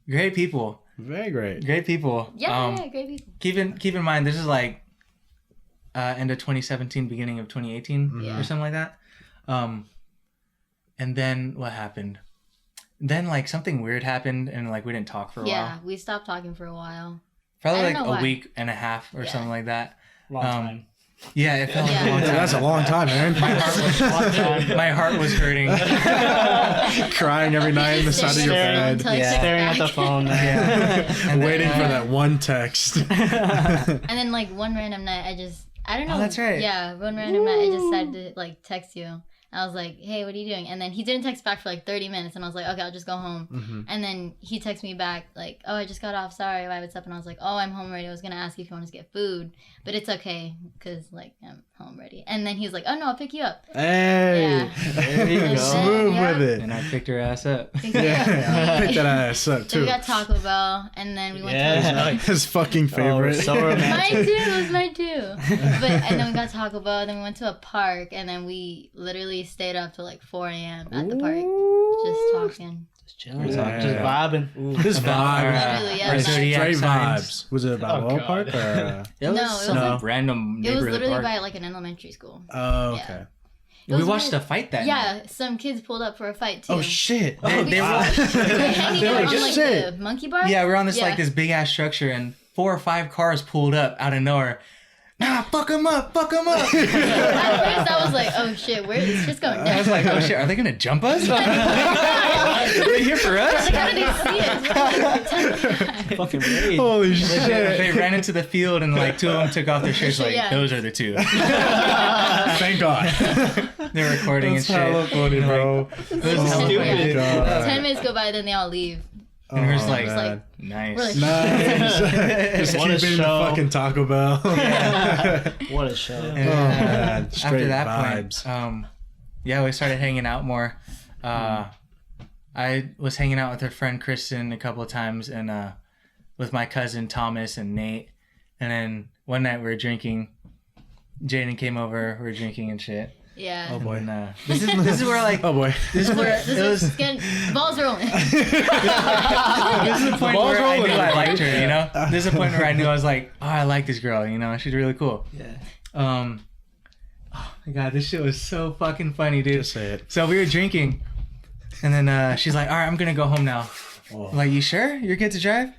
Great people. Very great. Great people. Yeah, great people. Keep in mind, this is like end of 2017, beginning of 2018 or something like that. And then what happened? Then like something weird happened, and like we didn't talk for a while. Yeah, we stopped talking for a while. Probably I like don't know a why. week and a half or something like that. Long time. Yeah, it felt like a long Yeah. time. That's a long time, man. My heart was hurting. Crying every night in the side of your Staring. bed. Until it Staring at the back. phone. Yeah. And Waiting then, for that one text. And then like one random night, I don't know. Oh, that's right. Yeah, one random night, I just decided to like text you. I was like, hey, what are you doing? And then he didn't text back for like 30 minutes. And I was like, okay, I'll just go home. And then he texted me back like, oh, I just got off. Sorry, why, what's up? And I was like, oh, I'm home already. I was going to ask you if you want us to get food. But it's okay because like I'm home already. And then he was like, oh, no, I'll pick you up. Hey. Yeah. There you go. Smooth Yeah. with it. And I picked her ass up. Yeah. Pick that ass up, So we too. got Taco Bell. And then we went Yeah. His fucking favorite. Oh, so Mine romantic. too. It was mine too. And then we got Taco Bell. Then we went to a park, and then we literally stayed up till like 4 a.m. at the park, just talking. Just chilling. Yeah. Just vibing. His vibe. Literally, yeah. Our Like, zodiac Straight signs. vibes. Was it about Oh, Wall God. Park or? It was No, it was some like- random it was neighborhood literally park. by like an elementary school. Oh, Yeah. okay. It We was watched weird. a fight that night. Yeah, some kids pulled up for a fight too. Oh shit! They were, They were hanging They're out like, on like shit. the monkey bar. yeah, we're on this Yeah. like this big ass structure, and 4 or 5 cars pulled up out of nowhere. Nah, fuck them up, fuck them up. At first, I was like, "Oh shit, where is this going I down?" was like, oh shit, are they gonna jump us? Are they here for us? Like, how did they see us? Fucking rage. Holy They shit! ran into the field, and like 2 of them took off their shirts. Like, Yeah. those are the 2. Thank God. They're recording That's and shit. hella funny, bro. It was hella Stupid. funny. God. 10 minutes go by, then they all leave. And we're just Oh, like, man. nice. We're like, Nice. Just What a keep eating the show. fucking Taco Bell. What a show. And, man, after straight that vibes. point, yeah, we started hanging out more. I was hanging out with her friend Kristen a couple of times, and with my cousin Thomas and Nate. And then one night we were drinking. Jaden came over. We were drinking and shit. yeah. Oh boy. And, this is where like Oh boy. this is where This it was. is getting, balls rolling. This is the point ball's where I rolling, knew I right? liked her. You know, this is the point where I knew I was like, oh, I like this girl. You know, she's really cool. Yeah. Oh my god, this shit was so fucking funny, dude. Just say it. So we were drinking, and then she's like, all right, I'm gonna go home now. Oh. I'm like, you sure? You're good to drive?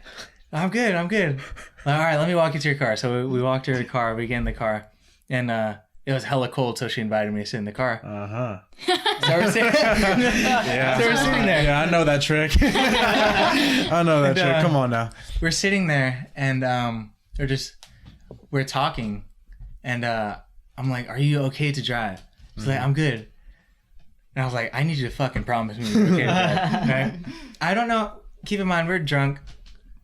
I'm good. Like, all right, let me walk you to your car. So we walked her to the car. We get in the car, and it was hella cold, so she invited me to sit in the car. So we're sitting, Yeah. so we're sitting there. Yeah, I know that trick. I know that trick. Come on now. We're sitting there, and we're talking, and I'm like, are you okay to drive? She's like, I'm good. And I was like, I need you to fucking promise me you're okay to drive. Right? I don't know. Keep in mind, we're drunk,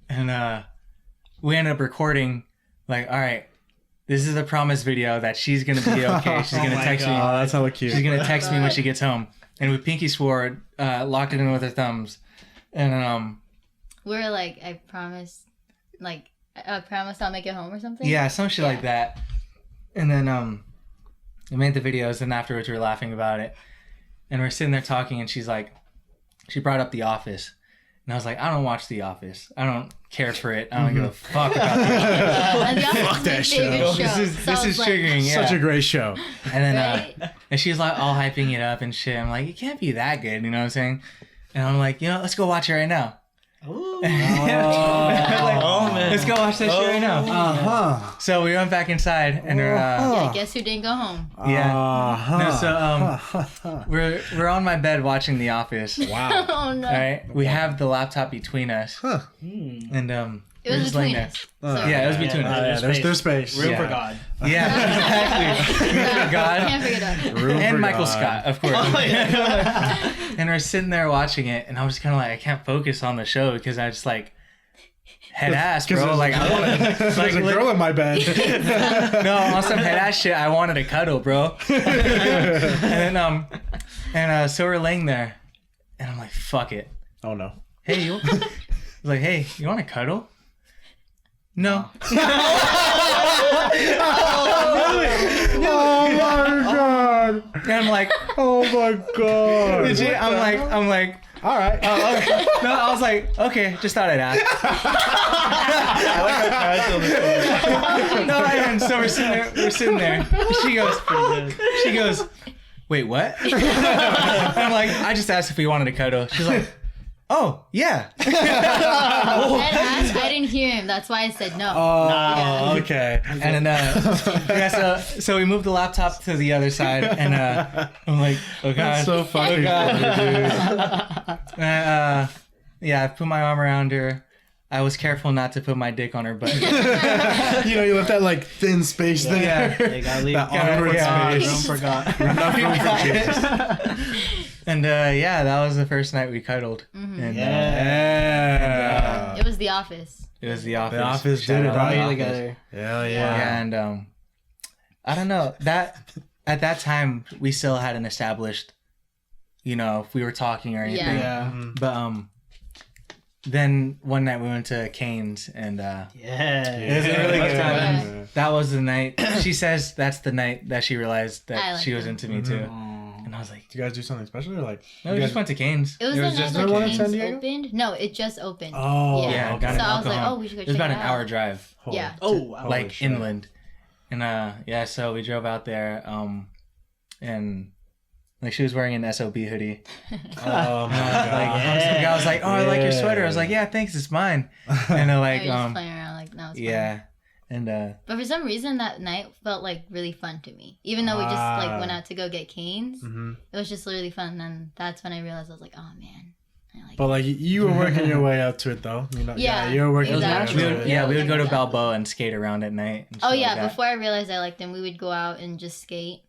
and we ended up recording, like, all right, this is a promise video that she's going to be okay. She's going to my text me. Oh, that's hella cute. She's going to text me when she gets home. And we pinky swore, locked it in with her thumbs. And, We're like, I promise I'll make it home or something. yeah, some shit like that. And then, we made the videos, and afterwards we were laughing about it. And we're sitting there talking, and she's like, she brought up The Office. And I was like, I don't watch The Office. I don't care for it. I don't give a fuck about The Office. And the Office Fuck is that my show. favorite show. This is So I was like, triggering, yeah. Such a great show. And then, Right? and she's like all hyping it up and shit. I'm like, it can't be that good, you know what I'm saying? And I'm like, you know, let's go watch it right now. Ooh. Like, Oh, man. let's go watch that shit right now. Uh-huh. So we went back inside, and Yeah, guess who didn't go home? yeah. No, Uh-huh. so we're on my bed watching The Office. All Wow. Oh no. right, we have the laptop between us, Huh. and It we're was just laying between there. us. So. Yeah, it was between Oh, us. yeah, there's space. Room Yeah. for God. Yeah, exactly. Can't God. figure it out. Room And for Michael God. Scott, of course. Oh, yeah. And we're sitting there watching it, and I was just kind of like, I can't focus on the show because I just like head ass, bro. Like I want to, There's like a girl in my bed. no, on some head ass shit. I wanted to cuddle, bro. And then so we're laying there, and I'm like, fuck it. Oh no. Hey, you? I was like, hey, you want to cuddle? No. Oh my god. And I'm like, Oh my god. legit. I'm like, all right. No, I was like, okay, just thought I'd ask. I like how casual this is. No, and so we're sitting there. She goes, wait, what? I'm like, I just asked if we wanted to cuddle. She's like, oh, yeah. I didn't hear him. That's why I said no. Oh, okay. And then, so we moved the laptop to the other side, and I'm like, oh god, That's so fucking funny, dude. Yeah, I put my arm around her. I was careful not to put my dick on her butt. You know, you left that like thin space there. Yeah. You gotta leave That awkward space. room forgot. Enough room for Jesus. And yeah, that was the first night we cuddled. And, Yeah. It was The Office. it was the office. The Office Shout did it, out huh? The All Office. together. Hell Yeah, yeah. and I don't know that at that time we still hadn't established, you know, if we were talking or anything. Yeah. But then one night we went to Cane's and Yeah. it was a really good Yeah. time. That was the night. She says that's the night that she realized I that like she was that. into me too. Aw. And I was like, Did you guys do something special or like? no, we just went to Cane's. It was It the was night just that the one in San Cane's Diego? opened. No, it just opened. Oh, Yeah. Yeah, got So an I was like, alcohol. oh, we should go It was check about it an out. hour drive, Yeah. Oh, wow. like shit. inland. And yeah, so we drove out there, and like she was wearing an SOB hoodie. Oh my god. Some guy was like, "Oh, I like your sweater." I was like, "Yeah, thanks, it's mine." And they're I like, was just playing around like, no, it's fine. yeah, and But for some reason, that night felt like really fun to me. Even though we just like went out to go get Cane's, it was just really fun. And then that's when I realized I was like, oh man, I like But like you were working your way up to it though. You know, Yeah, you were working your way up exactly. to we it. would, yeah, we would go to Exactly. Balboa and skate around at night. And Oh shit yeah, like that. before I realized I liked him, we would go out and just skate.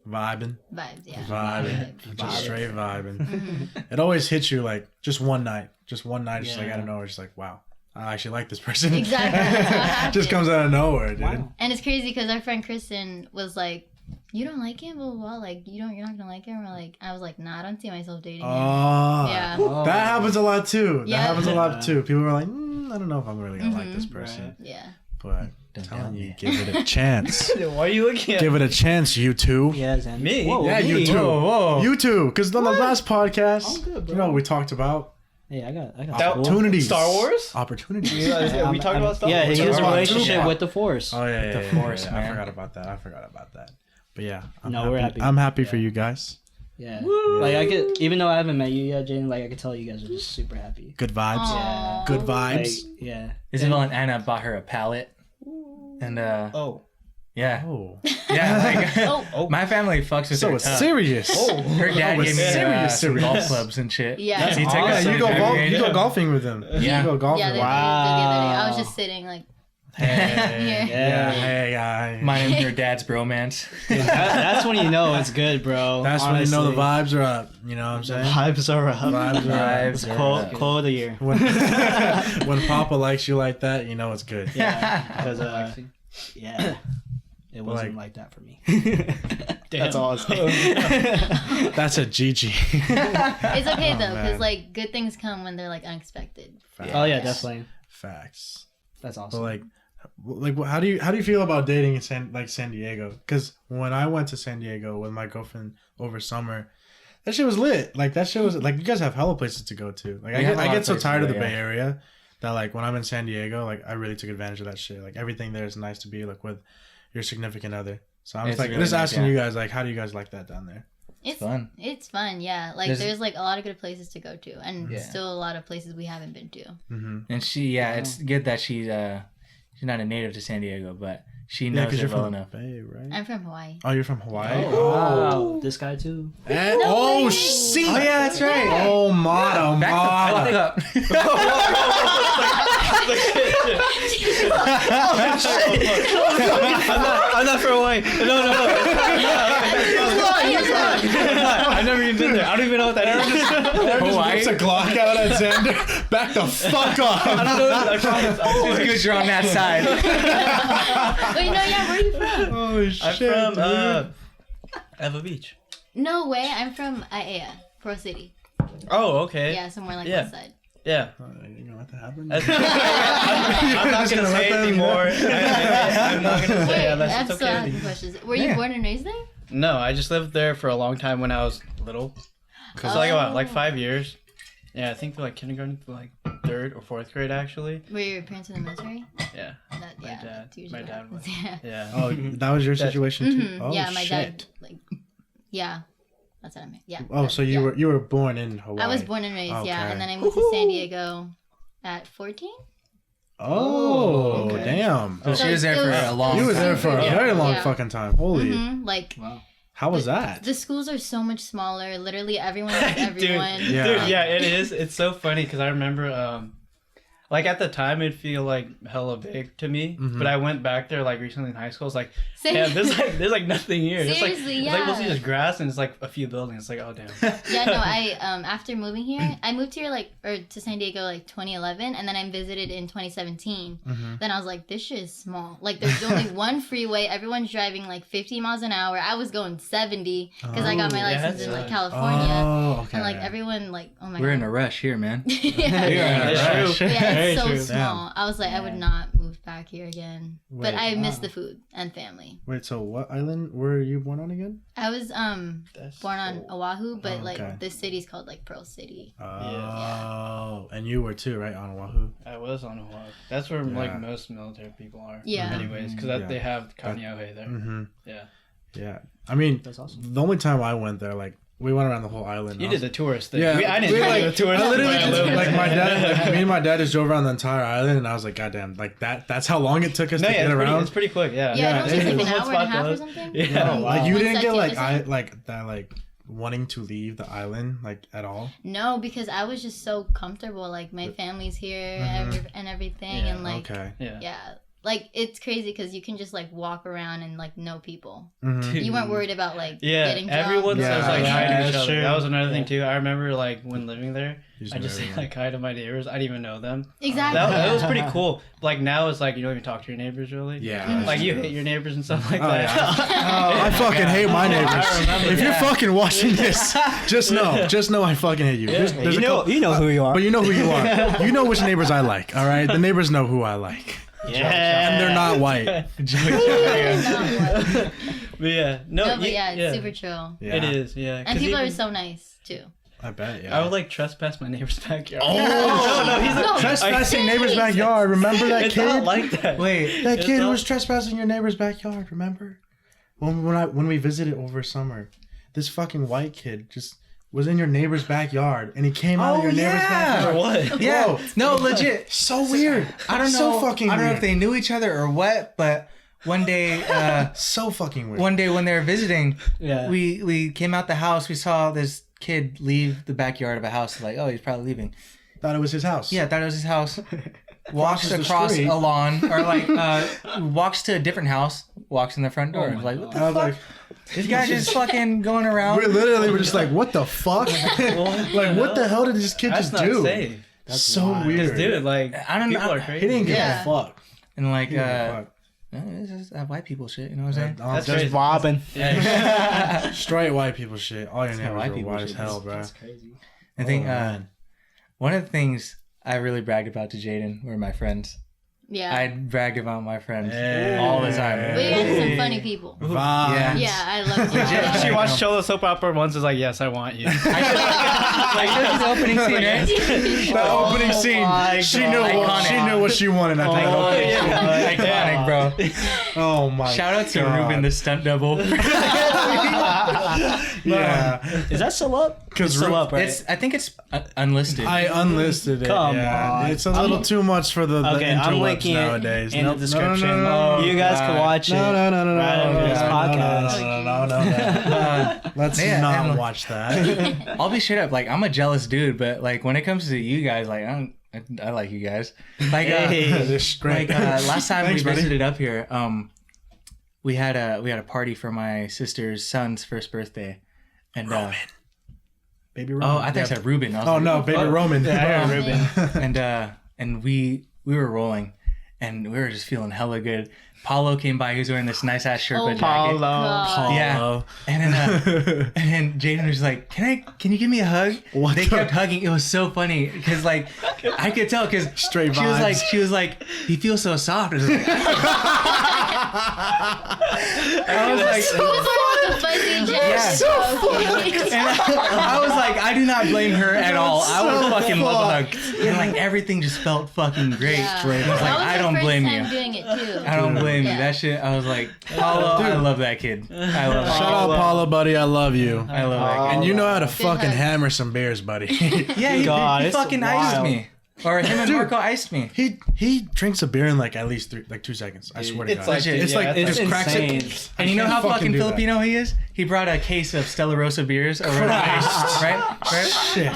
Vibing. Vibes, yeah. Vibing. Just straight vibing. Mhm. It always hits you like just one night. Just one night, just like out of nowhere. Just like, wow, I actually like this person. Exactly, that's what happened. Just comes out of nowhere, dude. Wow. And it's crazy because our friend Kristen was like, "You don't like him, blah blah blah. Like you're not gonna like him." Or like, I was like, "Nah, I don't see myself dating him." Oh, Yeah. that happens a lot too. Yeah. That happens a lot too. People are like, I don't know if I'm really gonna like this Mhm. person, Yeah. but I'm Don't telling tell you, me. give it a chance. Why are you looking at Give it a chance, you two. Yeah, Xander. Me? Whoa, Yeah, you me? too. Whoa. You too, because on the last podcast, I'm good, bro. you know, we talked about Hey, I got That- opportunities. Star Wars? Opportunities. Yeah, we talked about Star Yeah, Wars. he has a Star Wars. relationship Yeah. with the Force. Oh yeah, The Force, I man. forgot about that. But yeah, I'm No, happy. we're happy. I'm happy for you guys. Yeah. Like I could, even though I haven't met you yet, Jaden, like I could tell you guys are just super happy. Good vibes. Aw. Good Like, vibes. yeah. Isabel and Anna bought her a palette, and Oh. yeah, Oh, yeah, like Oh. my family fucks with so her it's tough. serious. Her dad Oh, gave me it's serious, some golf serious. clubs and shit. Yeah. That's he took Yeah, us you to go driving range. you go golfing with him. Yeah. You go golfing. Yeah, they with did the other day. I was Wow. just sitting like, Hey, Yeah. yeah, hey, guy. Mine and your dad's bromance. That's when you know it's good, bro. That's when you know the honestly. vibes are up. You know what I'm saying? Vibes are up. Vibes are up. It's quote of the year. When, when Papa likes you like that, you know it's good. Yeah, because yeah, it wasn't like that for me. That's all I was saying. That's a GG. it's okay Oh, though, man. because like good things come when they're like unexpected. Oh yeah, definitely. Facts. That's But awesome. like, how do you feel about dating in San Diego? Because when I went to San Diego with my girlfriend over summer, that shit was lit. Like that shit was like you guys have hella places to go to. Like We have a I lot get of so places tired to of go, the Bay yeah. Area that like when I'm in San Diego, like I really took advantage of that shit. Like everything there is nice to be like with your significant other. So I'm It's just like really just nice, asking yeah. you guys like how do you guys like that down there? It's fun. It's fun, yeah. Like there's like a lot of good places to go to, and Yeah. still a lot of places we haven't been to. Mm-hmm. And it's good that she's not a native to San Diego, but she Yeah, knows because it you're well from enough. Bay, right? I'm from Hawaii. Oh, you're from Hawaii. Wow, this guy too. And, No oh, way. see. Oh yeah, that's right. Oh, motto, Back the motto. fuck up. I'm not from Hawaii. No. I've never even been there. I don't even know what that is. Hawaii. It's a Glock out at Xander. Back the fuck off. I don't know. I promise. It's good you're on that side. Wait, no, yeah, where are you from? Oh, shit. I'm from Eva Beach. No way, I'm from Aiea, Pro City. Oh, okay. Yeah, somewhere like Yeah. that side. Yeah. You gonna let that happen? I'm not gonna say anything more. I'm not gonna say Wait, unless I'm it's still okay. asking questions. Were you Yeah. born and raised there? No, I just lived there for a long time when I was little. So like about 5 years. Yeah, I think they're like kindergarten to like 3rd or 4th grade actually. Were your parents in the military? Yeah. My dad was. Yeah. Yeah. Oh, that was your situation too. Mhm. Oh, yeah, my shit. dad. Like, yeah, that's what I meant. Yeah. Oh, so you were born in Hawaii. I was born and raised, yeah, Okay. and then I moved to San Diego at 14. Oh, Okay. damn. So she was there it for was- a long time. You were there for a Yeah. very long Yeah. fucking time. Holy. Like, Wow. How was that? the schools are so much smaller. Literally, everyone knows everyone. Dude, Yeah. yeah, it is. It's so funny because I remember, like at the time, it'd feel like hella big to me. Mhm. But I went back there like recently in high school. It's like, Same. damn, there's like nothing here. Seriously, it's like mostly yeah. just grass and it's like a few buildings. It's like, oh damn. Yeah, no, I after moving here, I moved here to San Diego like 2011, and then I visited in 2017. Mhm. Then I was like, this shit is small. Like, there's only one freeway. Everyone's driving like 50 miles an hour. I was going 70 because I got my Oh, license yeah, in like that's California, Oh, okay. and like everyone like, oh my We're god. in a rush here, man. yeah. Yeah, That's right. true. Yeah, Very it's so true. small. I was like, I would not move back here again. But Wait, I miss wow. the food and family. Wait, so what island were you born on again? I was That's born on cool. Oahu, but Oh, like okay. this city's called like Pearl City. Oh, and you were too, right, on Oahu? I was on Hawaii. That's where Yeah. like most military people are. Yeah. Anyways, because Yeah. they have Kaneohe there. Mm-hmm. Yeah. Yeah. I mean, That's awesome. the only time I went there, like, we went around the whole island. You I did was- the tourist thing. Yeah, I didn't we, do like, the tourist I thing. literally I just, lived like there. my dad, like, me and my dad just drove around the entire island, and I was like, goddamn, like that's how long it took us No, to yeah, get it's around. pretty quick. Yeah. Yeah, it only takes like an One hour and a spot half or goes- something. Yeah. No, like wow. you One didn't side get to like visit? like that like wanting to leave the island like at all. No, because I was just so comfortable. Like my family's here and everything, Yeah, and like Okay. yeah, like it's crazy because you can just like walk around and like know people. Mhm. You weren't worried about like Yeah, getting drunk. everyone Yeah, says like yeah, hi to that's each other. true. That was another thing Yeah. too. I remember like when living there, You I just know say everyone. like hi to my neighbors. I didn't even know them. Exactly. That was pretty cool. Like now it's like you don't even talk to your neighbors really. Yeah. Mhm. Like you true. hate your neighbors and stuff like Oh, that. yeah. I fucking hate my neighbors. I remember If you're that. fucking watching this, just know I fucking hate you. There's a couple- You know who you are. but you know who you are. You know which neighbors I like. All right, the neighbors know who I like, Yeah. and they're not white. But yeah, no, but yeah, it's super chill. Yeah. It is, yeah. And 'Cause people are even- so nice too. I bet. Yeah. I would like trespass my neighbor's backyard. Oh, no, he's No. trespassing neighbor's backyard. Remember that It's kid? not like that. Wait, That It's kid not- was trespassing your neighbor's backyard. Remember? When we visited over summer, this fucking white kid just was in your neighbor's backyard, and he came out of your neighbor's backyard. What? yeah, Bro. no, legit. So weird. I don't know. So fucking I don't know weird. if they knew each other or what, but one day, So fucking weird. one day when they were visiting, Yeah. we came out the house. We saw this kid leave the backyard of a house. Like, oh, he's probably leaving. Thought it was his house. Yeah, thought it was his house. Walks Crosses the across street. a lawn, or like walks to a different house. Walks in the front door. Oh my like, what the I was fuck? like, This guy just fucking going around. we literally were just like, what the fuck? Like, what the hell did this kid That's just not do? safe. That's so wild. weird. Just dude, like I don't know. people are He crazy. didn't give Yeah. a fuck. And like, He didn't give a fuck. it's just white people shit. You know what I'm saying? That's Just crazy. Bobbing. Yeah. straight white people shit. All your That's neighbors white are people white as shit. hell, bro. That's crazy. I think Oh, man. one of the things I really bragged about to Jaden were my friends. Yeah. I bragged about my friends Hey. all the time. But you guys are some funny people. Vibes. Yeah. Yeah, I love you. Legit. She watched Cholo soap opera once. Is like, yes, I want you. Like the opening scene, right? That opening scene, my she God. knew what she wanted at that opening scene. Iconic, bro. Oh my! Shout out to God. Ruben, the stunt double. Yeah, Is that still up? because It's still up, right? I think it's unlisted. I unlisted it. Come yeah. on. It's a little too much for the Okay, I'm interwebs linking nowadays. it in the Nope. description. No. You guys can watch it. No, right under this podcast. No. Let's Yeah, not and- watch that. I'll be straight up. Like, I'm a jealous dude, but like when it comes to you guys, like I like you guys. Like, This like last time Thanks, we buddy. visited up here, we had a party for my sister's son's first birthday, and Baby Roman. oh, I think I said Ruben. I was Oh like, no, Baby Roman. Yeah, Ruben. and we were rolling, and we were just feeling hella good. Paulo came by. He was wearing this nice ass shirt, Oh but my jacket. God. Yeah. And then Jaden was like, "Can you give me a hug?" What They the- kept hugging. It was so funny because like I could tell because Straight she was like, "He feels so soft." I was like, the fuzzy jacket. Yeah. So Okay. And I was like, I do not blame her at all. I was so fucking love fucked. hug. And like everything just felt fucking great. Yeah. I was like, That was I my don't first blame time you. doing it too. I don't blame you. Yeah. That shit, I was like, Paulo, I love that kid. I love that Shout out, Paula, buddy. I love you. kid. I love that kid. And you know how to Good fucking hug. hammer some beers, buddy. Yeah, he, God, he it's fucking iced wild. me. Or him and Dude. Marco iced me. he drinks a beer in like at least 2 seconds. I swear to It's God. like, Legit. it's yeah, like it that's just cracks insane. it. And you know can't how fucking do that. Filipino he is? He brought a case of Stella Rosa beers already iced, right? Shit.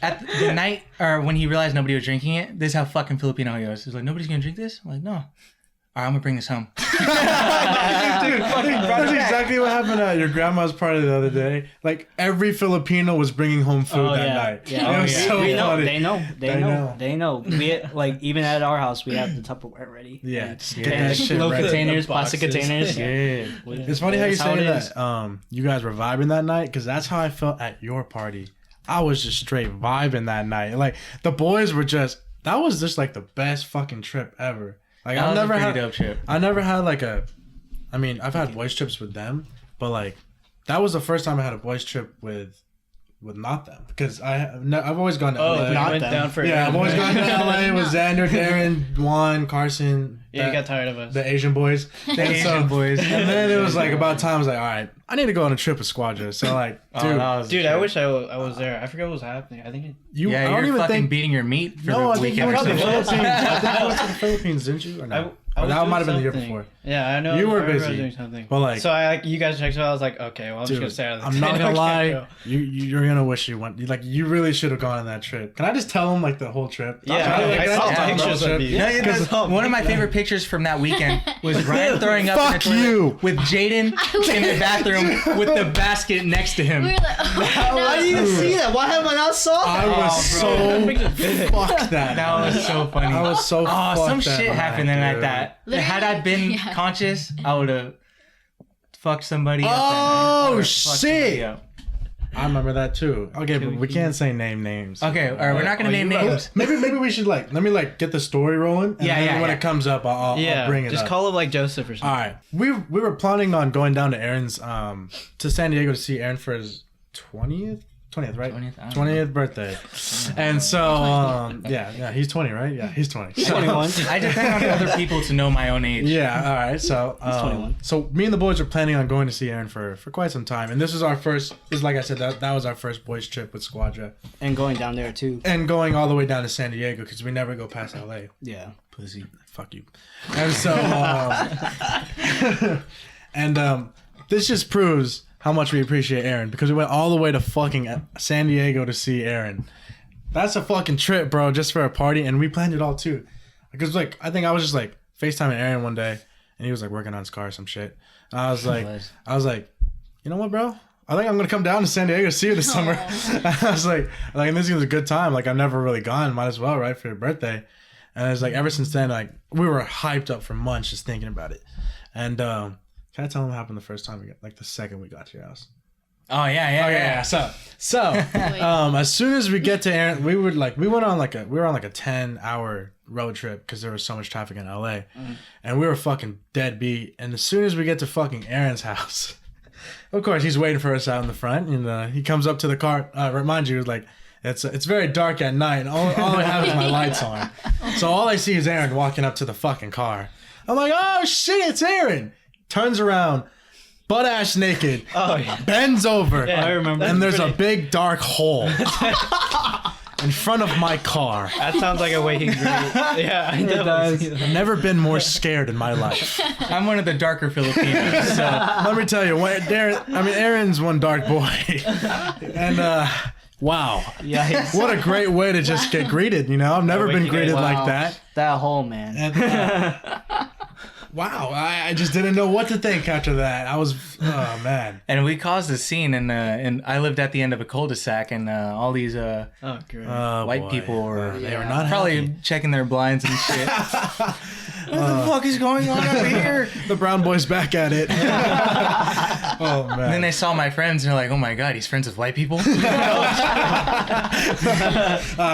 At the night, or when he realized nobody was drinking it, this is how fucking Filipino he was. He's like, nobody's gonna drink this? I'm like, no. All right, I'm gonna bring this home. Dude, that's exactly what happened at your grandma's party the other day. Like every Filipino was bringing home food Oh, that yeah. night. Yeah. It was so We know. funny. They know. They They know. know. They know. We like even at our house, we have the Tupperware ready. Yeah, just Yeah. get that shit Little right. containers, The plastic boxes. containers. Yeah. It's funny how you That's how say it is. that. You guys were vibing that night because that's how I felt at your party. I was just straight vibing that night. Like the boys were just. That was just like the best fucking trip ever. Like That I've was never a pretty had. dope trip. I never had like a. I mean, I've had boys trips with them, but like that was the first time I had a boys trip with not them because I've always gone to Oh, LA. we Not went them. down for Yeah, I've always gone to LA with Xander, Darren, Juan, Carson. Yeah, you got tired of us. the Asian boys. The And so- Asian boys. And then it was like about time. I was like, all right, I need to go on a trip with Squadra. So like, Oh, dude, that was Dude, a I trip. wish I was there. I forgot what was happening. I think it, you. Yeah, I don't you're even fucking think. beating your meat for No, I the think you weekend. went to the Probably Philippines. was. I think you went to the Philippines, didn't you? Or no? I Or was that doing might have been the year something. before. Yeah, I know. You were I remember I was busy. doing something. But like, So you guys checked out. I was like, okay, well, I'm dude, just gonna stay out of the I'm not tent. gonna I lie. can't go. You're gonna wish you went. Like, you really should have gone on that trip. Can I just tell them like the whole trip? Yeah, Like, I that's saw the whole pictures trip. of you. No, that's one of my favorite pictures from that weekend was Ryan throwing up in the Fuck toilet you. with Jaden in the bathroom with the basket next to him. We were like, oh, Why no. didn't you even see that? Why haven't I not saw I that? was so fuck that. That was so funny. I was so. Oh, fucked some that shit night, happened that night dude. that Literally, had I been yeah. conscious, I would have fucked somebody up. Oh, that night. I would've fucked shit. somebody up. I remember that too. Okay, but we can't say names. Okay, all right, we're not gonna name you names. Maybe we should let me get the story rolling. And Yeah, then yeah, when yeah. it comes up, I'll bring it just up. call him like Joseph or something. All right, we were planning on going down to Aaron's to San Diego to see Aaron for his 20th, right? 20th, I don't 20th birthday. And so yeah, he's 20, right? Yeah, he's 20. So- 21. I depend on other people to know my own age. Yeah, all right. So 21. so me and the boys are planning on going to see Aaron for quite some time, and this is our first. This is, like I said, that was our first boys trip with Squadra, And going down there too. and going all the way down to San Diego because we never go past LA. Yeah. Pussy, fuck you. And so this just proves how much we appreciate Aaron because we went all the way to fucking San Diego to see Aaron. That's a fucking trip, bro, just for a party, and we planned it all too. Because like I think I was just like FaceTiming Aaron one day, and he was like working on his car or some shit. And I was like, you know what, bro? I think I'm gonna come down to San Diego to see you this summer. I was like, and this is a good time. Like I've never really gone. Might as well, right, for your birthday. And it's like ever since then, like we were hyped up for months just thinking about it. And can I tell them what happened the first time we got, like the second we got to your house? Oh yeah. So as soon as we get to Aaron, we were on like a 10-hour road trip because there was so much traffic in LA, and we were fucking dead beat. And as soon as we get to fucking Aaron's house, of course he's waiting for us out in the front, and he comes up to the car. Remind you, like it's very dark at night, and all I have is my lights on, so all I see is Aaron walking up to the fucking car. I'm like, oh shit, it's Aaron. Turns around, butt ass naked. Oh yeah. Bends over. Yeah, I remember. And there's That's a big dark hole in front of my car. That sounds like a way he grew. Yeah, I does. definitely. I've never been more scared in my life. I'm one of the darker Filipinos. So Let me tell you, Aaron's one dark boy. And wow. Yeah. What a great way to just get greeted, you know? I've never been greeted like that. That whole man. And, wow, I just didn't know what to think after that. I was, oh man. and we caused a scene, and I lived at the end of a cul-de-sac, and all these Oh great. Oh, white boy. people were They were not probably happy. checking their blinds and shit. What the fuck is going on over here? The brown boy's back at it. Oh man. And then they saw my friends and they're like, oh my god, he's friends with white people?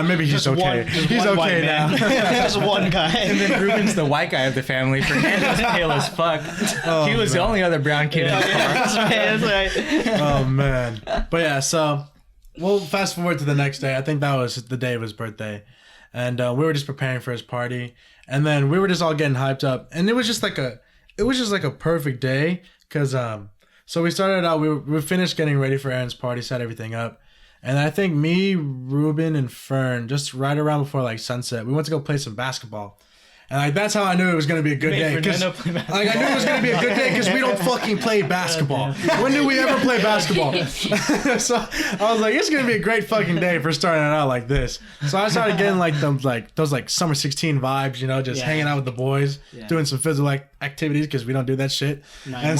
Maybe he's okay. He's okay now. Just one guy. And then Ruben's the white guy of the family. Fernando's pale as fuck. Oh, he was the only other brown kid in the car. That's right. Oh man. But yeah, so we'll fast forward to the next day. I think that was the day of his birthday. And we were just preparing for his party. And then we were just all getting hyped up. And it was just like a perfect day. Cause so we started out, we finished getting ready for Aaron's party, set everything up. And I think me, Ruben, and Fern, just right around before like sunset, we went to go play some basketball. And like that's how I knew it was gonna be a good day. Cause like I knew it was gonna be a good day because we don't fucking play basketball. When did we ever play basketball? So I was like, it's gonna be a great fucking day for starting it out like this. So I started getting like those summer 16 vibes, you know, just hanging out with the boys, doing some physical activities because we don't do that shit. Not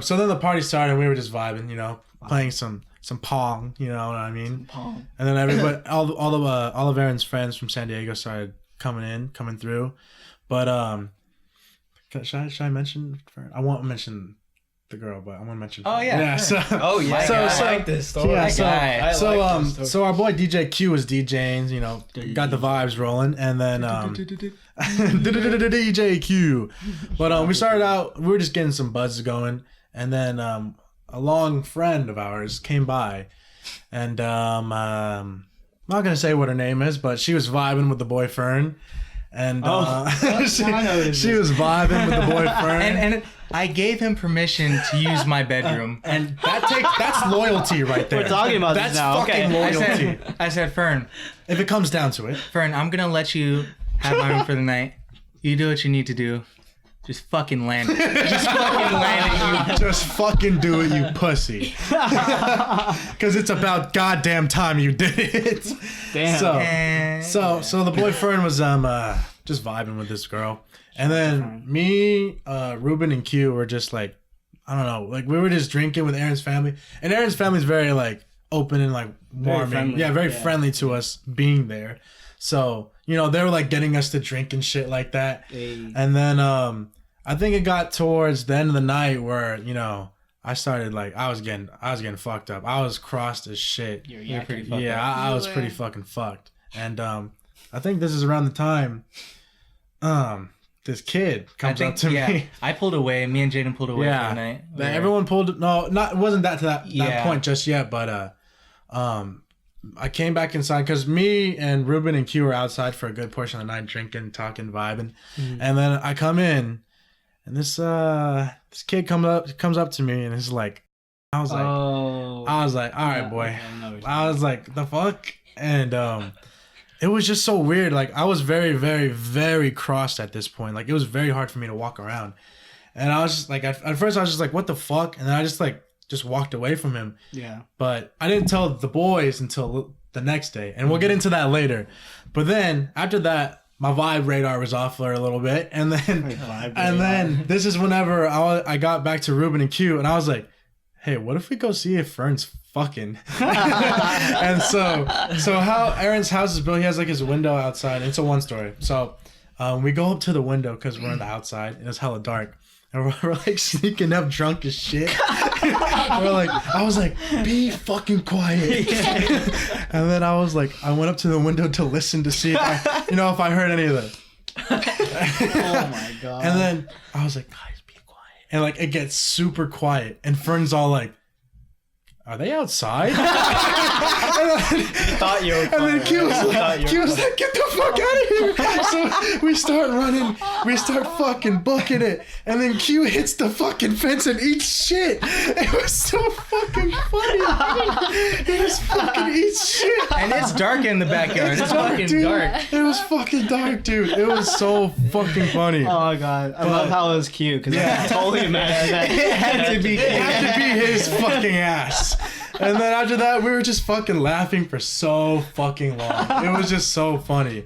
So then the party started and we were just vibing, you know, playing some pong, you know what I mean? Pong. And then everybody, all of Aaron's friends from San Diego started coming through. But should I mention? I won't mention the girl, but I want to mention. Oh yeah. So Oh yeah. So- I like this story. yeah, guy. so our boy DJ Q was DJing, you know, got the vibes rolling, and then DJ Q. But we started out, we were just getting some buzzes going, and then a long friend of ours came by, and I'm not gonna say what her name is, but she was vibing with the boy Fern, and she was vibing with the boy Fern, And I gave him permission to use my bedroom. and that's loyalty right there. We're talking about that's this now. fucking Okay. loyalty. I said, Fern, If it comes down to it. Fern, I'm gonna let you have my room for the night. You do what you need to do. Just fucking land it. Just fucking land it. Just fucking do it, you pussy. Because it's about goddamn time you did it. Damn. So the boy Fern was just vibing with this girl, and then me, Ruben, and Q were just like, I don't know, like we were just drinking with Aaron's family, and Aaron's family's very like open and like warming, very friendly to us being there. So you know they were like getting us to drink and shit like that, and then I think it got towards the end of the night where, you know, I started like I was getting fucked up. I was crossed as shit. You're pretty fucked up. I was pretty fucking fucked. And I think this is around the time this kid comes up to me. I pulled away. Me and Jaden pulled away for the night. Everyone pulled. No, not it wasn't that to that point just yet. But I came back inside because me and Ruben and Q were outside for a good portion of the night, drinking, talking, vibing, and then I come in. And this kid comes up to me and is like, I was like, all right, boy. I was like, the fuck? And it was just so weird. Like I was very, very, very crossed at this point. Like it was very hard for me to walk around. And I was just like, at first I was just like, what the fuck? And then I just walked away from him. Yeah. But I didn't tell the boys until the next day, and we'll get into that later. But then after that, my vibe radar was off for a little bit, and then this is whenever I got back to Ruben and Q, and I was like, "Hey, what if we go see if Fern's fucking?" And so how Aaron's house is built, he has like his window outside. It's a one story. So we go up to the window because we're on the outside, and it's hella dark. And we're like sneaking up drunk as shit. I was like, be fucking quiet. And then I went up to the window to listen to see if I heard any of that. oh my god. And then I was like, guys, be quiet. And like it gets super quiet. And Fern's all like, are they outside? Thought you were and then Q was like, get the fuck out of here. So we start running. We start fucking booking it. And then Q hits the fucking fence and eats shit. It was so fucking funny. He just fucking eats shit. And it's dark in the backyard. It's fucking dude. dark. It was fucking dark, dude. It was so fucking funny. Oh my god. I love how it was cute because I can totally imagine that. It had to be. It had to be his fucking ass. And then after that, we were just fucking laughing for so fucking long. It was just so funny.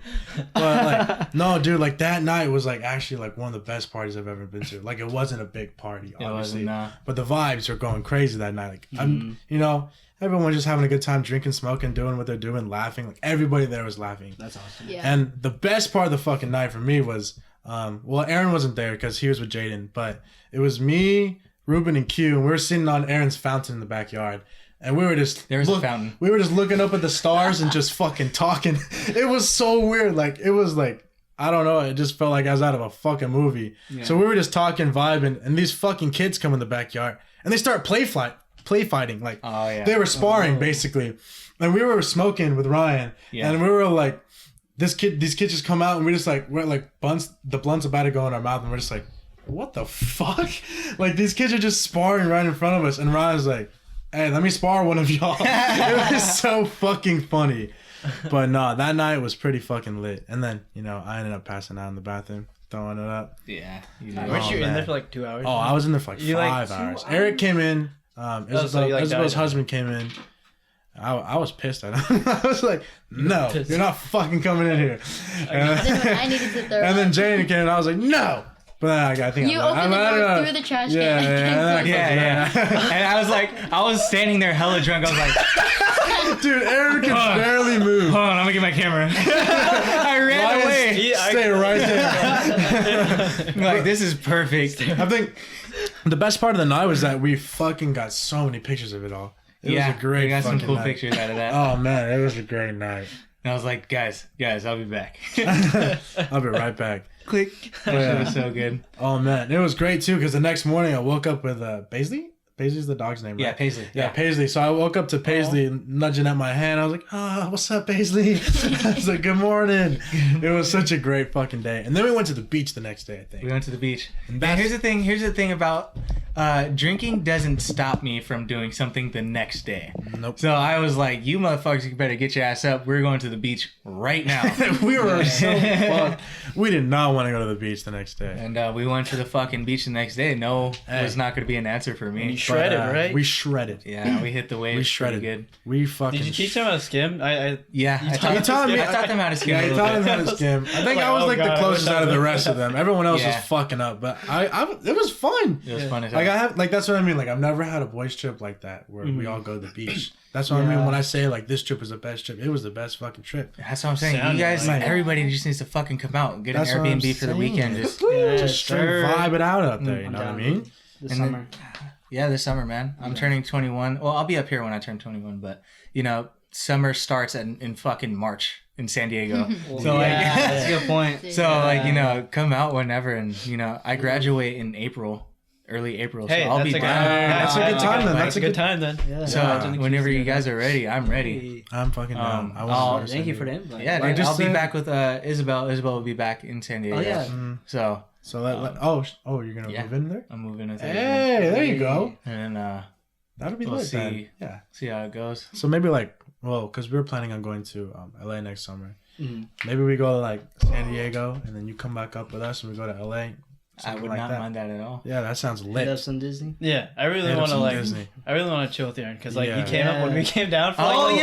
But like, no, dude, like that night was like actually like one of the best parties I've ever been to. Like it wasn't a big party, obviously, but the vibes were going crazy that night. Like, everyone just having a good time, drinking, smoking, doing what they're doing, laughing. Like everybody there was laughing. That's awesome. Yeah. And the best part of the fucking night for me was Well, Aaron wasn't there because he was with Jaden, but it was me, Ruben, and Q, and we were sitting on Aaron's fountain in the backyard. And we were just a fountain. We were just looking up at the stars and just fucking talking. It was so weird. Like, it was like, I don't know. It just felt like I was out of a fucking movie. Yeah. So we were just talking, vibing, and these fucking kids come in the backyard and they start play fighting. Like, they were sparring basically. And we were smoking with Ryan, and we were like, these kids just come out, and we're like the blunt's about to go in our mouth, and we're just like, what the fuck? Like, these kids are just sparring right in front of us, and Ryan's like, hey, let me spar one of y'all. It was so fucking funny. But no, that night was pretty fucking lit. And then, you know, I ended up passing out in the bathroom, throwing it up. Yeah. Weren't you in there for like 2 hours? Oh, I was in there for like 5 hours. Eric came in. Isabel's husband came in. I was pissed at him. I was like, no, you're not fucking coming in here. I needed to throw and then Jaden came in, and I was like, no. But I think you opened the door through the trash can. Yeah. And I was standing there hella drunk. I was like, dude, Eric can barely move. Hold on, I'm gonna get my camera. I ran away. Stay right there. Like, this is perfect. I think the best part of the night was that we fucking got so many pictures of it all. It was a great. We got some cool night. pictures out of that. Oh man, it was a great night. And I was like, guys, I'll be back. I'll be right back. Click. That shit was so good. Oh man, it was great too because the next morning I woke up with Paisley. Paisley's the dog's name, right? Yeah, Paisley. Yeah, Paisley. So I woke up to Paisley nudging at my hand. I was like, what's up, Paisley? I was like, good morning. It was such a great fucking day. And then we went to the beach the next day, I think. We went to the beach. And here's the thing about drinking doesn't stop me from doing something the next day. Nope. So I was like, you motherfuckers better get your ass up. We're going to the beach right now. We were so fucked. We did not want to go to the beach the next day. And we went to the fucking beach the next day. No, it was not going to be an answer for me. You shredded, right? We shredded. Yeah, we hit the waves. We shredded. Good. We fucking. Did you teach them how to skim? I taught them how to skim. Yeah, you taught them how to skim. I think I was like the closest out of the rest of them. Everyone else was fucking up, but it was fun. It was fun as hell. That's what I mean. Like, I've never had a boys trip like that where we all go to the beach. That's what I mean when I say like this trip was the best trip. It was the best fucking trip. That's what I'm saying. You guys, everybody just needs to fucking come out, get an Airbnb for the weekend, just straight vibe it out there. You know what I mean? This summer. This summer, man. I'm turning 21. Well, I'll be up here when I turn 21, but you know, summer starts in fucking March in San Diego. So that's a good point. So like, you know, come out whenever, and you know, I graduate in early April. Hey, so I'll be down. That's a good time then. That's a good time then. Yeah. So whenever you guys are ready, I'm ready. I'm fucking down. Thank you for the invite. Yeah, dude, I'll be back with Isabel. Isabel will be back in San Diego. Oh yeah. So you're gonna move in there? I'm moving in. Hey, there you go. And then that'll be we'll lit, see. then. Yeah. See how it goes. So maybe because we were planning on going to LA next summer. Maybe we go to like San Diego, and then you come back up with us, and we go to LA. I would not mind that at all. Yeah, that sounds lit. Hit up some Disney. Yeah, I really want to chill with Aaron because like he came up when we came down for when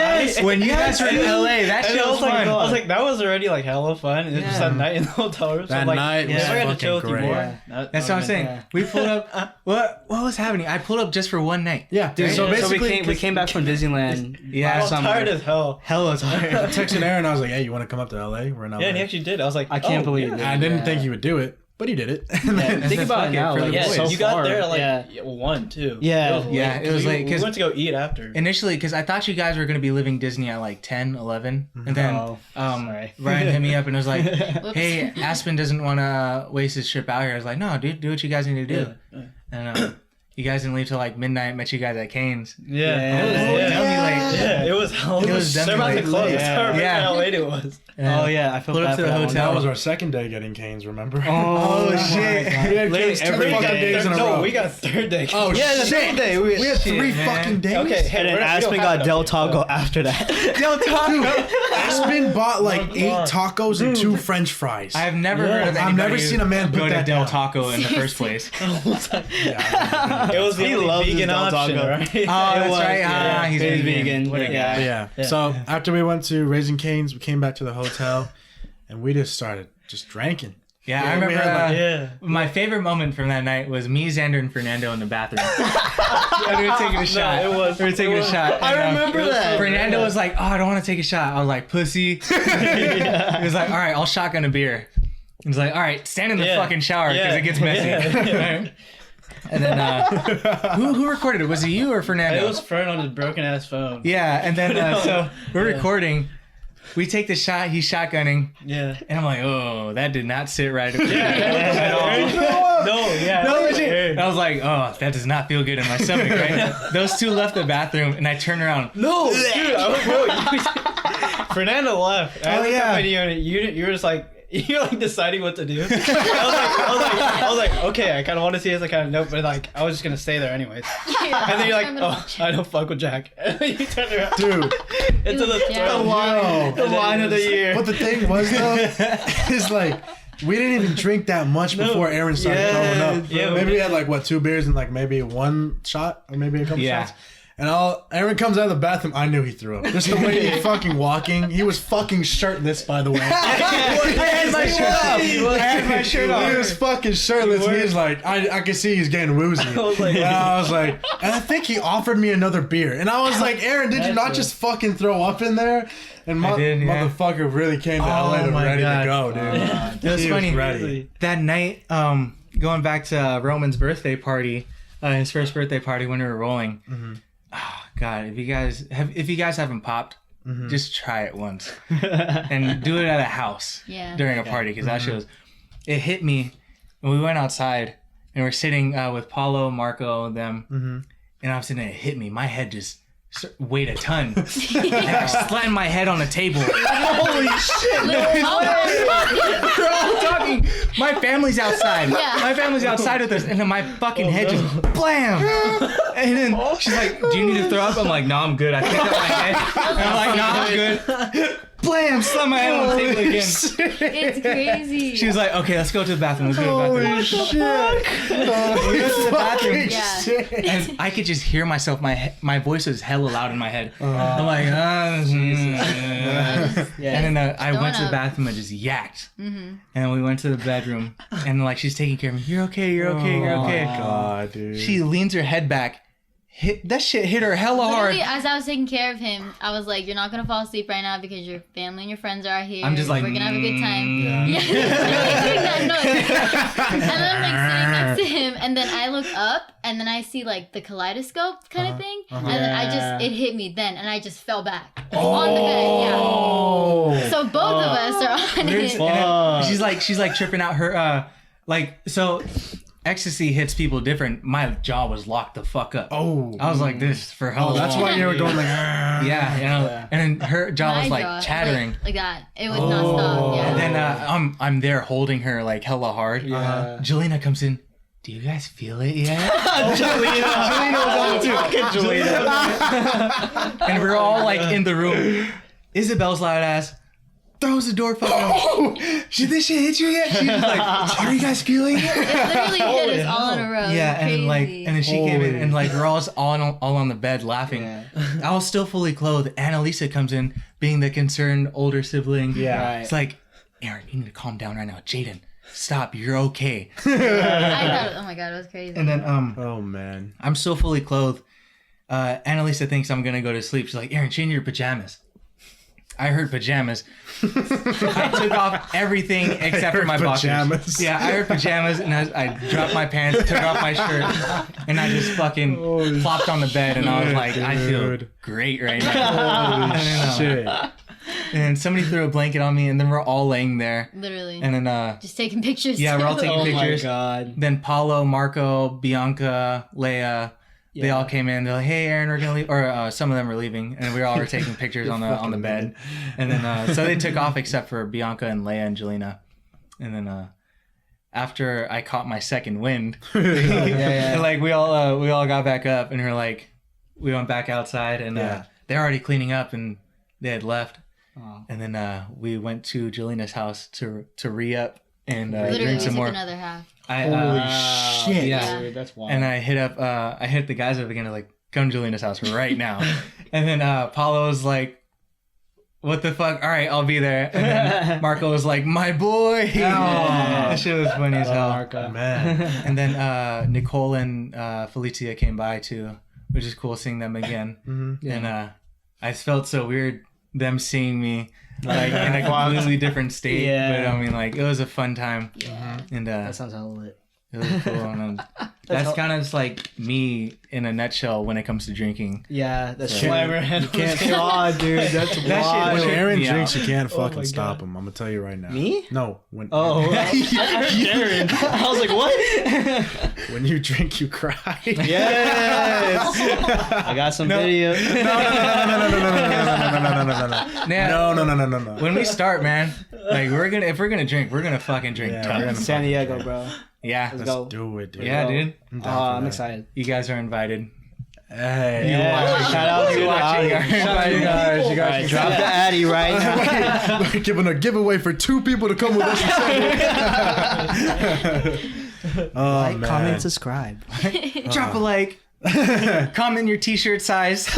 you guys were in LA, that shit was fun. I was like, that was already like hella fun. And just that night in the hotel room. That night was fucking great. That's what I'm saying. We pulled up. What was happening? I pulled up just for one night. Yeah, dude. So basically, we came back from Disneyland. I was tired as hell. Hella tired. I texted Aaron. I was like, hey, you want to come up to LA? We're in LA. Yeah, and he actually did. I was like, I can't believe it. I didn't think he would do it. But he did it. Think about it now. You got there at like 1, 2. Yeah. It was late. We went to go eat after. Initially, because I thought you guys were going to be leaving Disney at like 10, 11. And then Ryan hit me up and was like, hey, Aspen doesn't want to waste his trip out here. I was like, no, dude, do what you guys need to do. Yeah. And you guys didn't leave till like midnight. Met you guys at Cane's. It was hell. It was they're about to close. Yeah. How late it was. I felt bad up to the hotel. That was our second day getting Cane's, remember? Oh shit. We had Cane's every fucking days in a row. No, we got third day. Oh the third day. We had 3 fucking days. Okay, and then Aspen got Del Taco after that. Del Taco. Aspen bought like 8 tacos and 2 French fries. I've never heard of anybody. I've never seen a man go put to that Del down. Taco in the first place. It was the only vegan option, right? Oh, that's right. He's vegan. What a guy. Yeah. So after we went to Raising Cane's, we came back to the hotel, and we just started drinking. Yeah, I remember. My favorite moment from that night was me, Xander, and Fernando in the bathroom. We were taking a shot. We were taking a shot. I remember that. Fernando was like, "Oh, I don't want to take a shot." I was like, "Pussy." He was like, "All right, I'll shotgun a beer." He's like, all right, stand in the fucking shower because it gets messy. Right? And then who recorded it? Was it you or Fernando? It was Fern on his broken ass phone. Yeah, and then so we're recording. We take the shot. He's shotgunning. Yeah. And I'm like, oh, that did not sit right. No, legit. And I was like, oh, that does not feel good in my stomach, right? Those two left the bathroom, and I turned around. No, dude. Fernando left. I looked at video, and you were just like, you're like deciding what to do. I was like, okay, I kind of want to see this. I kind of know, but like, I was just gonna stay there anyways. Yeah, And then you're like, oh, I don't fuck with Jack. And then you turn around, Dude. into the line of the year. But the thing was though, is like we didn't even drink that much before Aaron started throwing up. Yeah, maybe we had like 2 beers and like maybe 1 shot or maybe a couple shots. And Aaron comes out of the bathroom. I knew he threw up. Just the way he fucking walking. He was fucking shirtless, by the way. I had my shirt off. He was fucking shirtless. He was like, I could see he's getting woozy. And I was like, and I think he offered me another beer. And I was like, Aaron, did you not just fucking throw up in there? And motherfucker really came to LA to ready to go, dude. It was funny. Ready. That night, going back to Roman's birthday party, his first birthday party when we were rolling. Mm-hmm. Oh, God, if you guys haven't popped, just try it once and do it at a house during a party because that shows. It hit me, and we went outside and we're sitting with Paulo, Marco, and them, and I'm sitting there. It hit me. My head just weighed a ton, and I slammed my head on the table. Holy shit! We're all talking. My family's outside. Yeah. My family's outside with us, and then my fucking head just blam. And then she's like, "Do you need to throw up?" I'm like, "No, I'm good." I picked up my head. And I'm like, "No, I'm good." Blam! Slam my head on the table again. It's crazy. She was like, "Okay, let's go to the bathroom. Let's go to the bathroom." We went to the bathroom, and I could just hear myself. My voice was hella loud in my head. I'm like, and then I went to the bathroom and just yacked. And then we went to the bedroom, and like she's taking care of me. You're okay. You're okay. You're okay. Oh my God, dude. She leans her head back. That shit hit her hella hard. Literally, as I was taking care of him, I was like, "You're not gonna fall asleep right now because your family and your friends are here. I'm just like, we're gonna have a good time." Yeah. Like doing that noise. And then I'm like sitting next to him, and then I look up, and then I see like the kaleidoscope kind of thing, and then it hit me then, and I just fell back on the bed. Yeah. So both of us are on it. She's like tripping out her so. Ecstasy hits people different. My jaw was locked the fuck up. I was like this for hell. That's why you were going like, and then her jaw was like chattering like that. It would not stop. Yeah. And then I'm there holding her like hella hard. Jelena comes in. Do you guys feel it yet? Jelena was on too. Jelena. And we're all like in the room. Isabel's loud ass throws the door fucking open. Did this shit hit you yet? She was like, are you guys feeling it? It literally hit us all in a row. Yeah, and then she came in and like we're all on the bed laughing. I was still fully clothed. Annalisa comes in, being the concerned older sibling. Yeah. It's like, Aaron, you need to calm down right now. Jaden, stop. You're okay. I thought, oh my God, it was crazy. And then oh man, I'm so fully clothed. Annalisa thinks I'm gonna go to sleep. She's like, Aaron, change your pajamas. I heard pajamas. I took off everything except for my boxers. Yeah, I heard pajamas, and I dropped my pants, took off my shirt, and I just fucking plopped on the bed, and I was like, I feel great right now. Shit. And somebody threw a blanket on me, and then we're all laying there. Literally. And then just taking pictures. Yeah, we're all taking pictures. Oh my God. Then Paulo, Marco, Bianca, Leia. They all came in. They're like, "Hey, Aaron, we're gonna leave." Or some of them were leaving, and we all were taking pictures on the bed. And then so they took off except for Bianca and Leia and Jelena. And then after I caught my second wind, like we all got back up, and we went back outside, and they're already cleaning up, and they had left. And then we went to Jelena's house to re-up and drink some more. Another half. Holy shit! Yeah, dude, that's wild. And I hit the guys up again to like, come to Jelena's house right now. And then Paulo was like, what the fuck? All right, I'll be there. And then Marco was like, my boy. That shit was funny as hell. Marco. Man. And then Nicole and Felicia came by too, which is cool seeing them again. And I felt so weird them seeing me like in a completely different state. But I mean, like, it was a fun time. Yeah. And That sounds hella lit. it was cool. And that's kind of just like me in a nutshell when it comes to drinking. Yeah, that's So- true. Slammer You can't. dude. That's shit When was- Aaron Yeah. drinks, you can't Oh fucking my stop God. him. I'm gonna tell you right now. Me? No. When Darren. I was like, what? when you drink, you cry. Yes. I got some video. No. When we start, man, like if we're gonna drink, we're gonna fucking drink. Yeah, tons. we're gonna San Diego, bro. Yeah, Let's Let's go. do it, dude. yeah, dude. I'm down for I'm that. excited. You guys are invited. Hey. Yeah. Shout out to You the watching, audience. guys. Shout out to You guys All right, can drop the Addy right now. We're giving a giveaway for 2 people to come with us. Oh, Like, man. comment, subscribe. Drop a like. Comment your t-shirt size.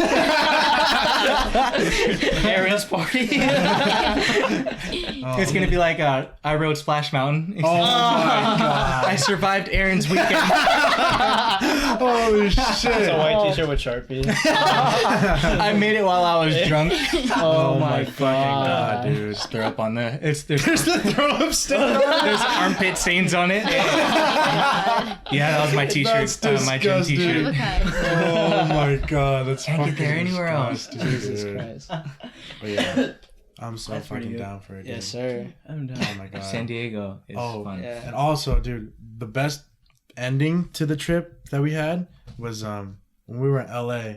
Aaron's party. It's gonna be like I rode Splash Mountain. Oh my god. I survived Aaron's weekend. Holy It's a shit. white t-shirt with Sharpie. I made it while I was drunk. Oh my fucking god, dude. Just throw up on the. There's The throw up still. there's armpit stains on it. Yeah, that was my t-shirt. That's My gym disgusting. t-shirt. Oh my god, that's Can't fucking get there anywhere else. disgusting, Jesus dude. Christ. But yeah, I'm so That's pretty fucking good. down for it. Dude. Yes, sir. I'm done. Oh my god. San Diego is fun. Yeah. And also, dude, the best ending to the trip that we had was when we were in LA.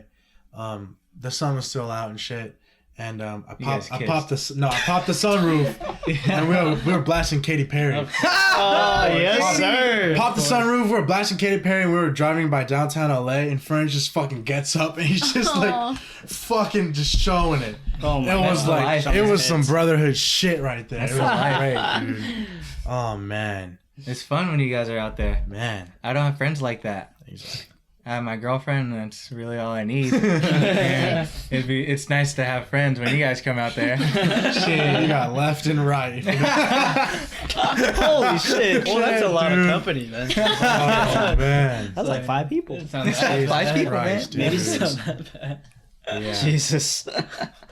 The sun was still out and shit. And I popped the sunroof and we were blasting Katy Perry. Oh, yes, sir. Popped the sunroof, we were blasting Katy Perry and we were driving by downtown LA and French just fucking gets up and he's just like fucking just showing it. Oh my It was God. like That's it was life. some brotherhood shit right there. That's It was life. great, dude. Oh man. It's fun when you guys are out there. Man. I don't have friends like that. He's like, I have my girlfriend, and that's really all I need. And it's nice to have friends when you guys come out there. shit, you got left and right. Holy shit. Well, that's a lot Dude. of company, then. Oh man. That's like 5 people. It sounds Jesus Five people, Christ, man. dude. Maybe not that bad. Yeah, Jesus.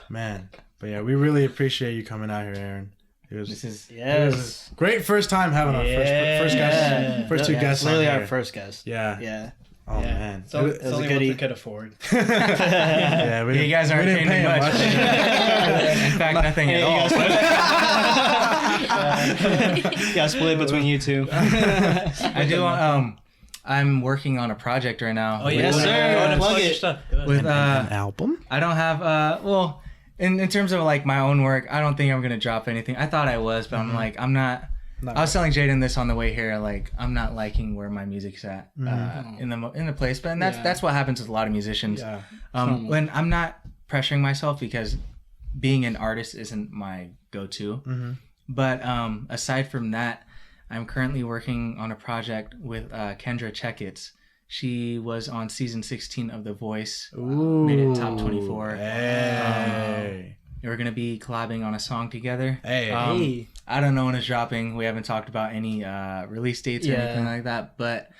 man. But yeah, we really appreciate you coming out here, Aaron. It was, This is it was a great first time having our first guest, first 2 Yeah, guests. it's literally on our here. first guest. Yeah. Yeah. Oh man. So It it's was a only goodie. what we could afford. yeah, we you didn't- guys aren't we didn't paying pay me him much. In fact, nothing at all. Yeah, split between you two. I do. I'm working on a project right now. Oh, Yes, go sir. ahead and Plug plug your it. stuff. Go ahead. With An album? I don't have well, in terms of like my own work, I don't think I'm gonna drop anything. I thought I was, but I'm like I'm not. I was telling Jaden this on the way here. Like I'm not liking where my music's at in the place, but that's what happens with a lot of musicians. Yeah. When I'm not pressuring myself because being an artist isn't my go-to. But aside from that, I'm currently working on a project with Kendra Checkitts. She was on season 16 of The Voice. Ooh. Made it top 24. Hey. We're gonna be collabing on a song together. Hey. Hey. I don't know when it's dropping. We haven't talked about any release dates or Yeah. anything like that, but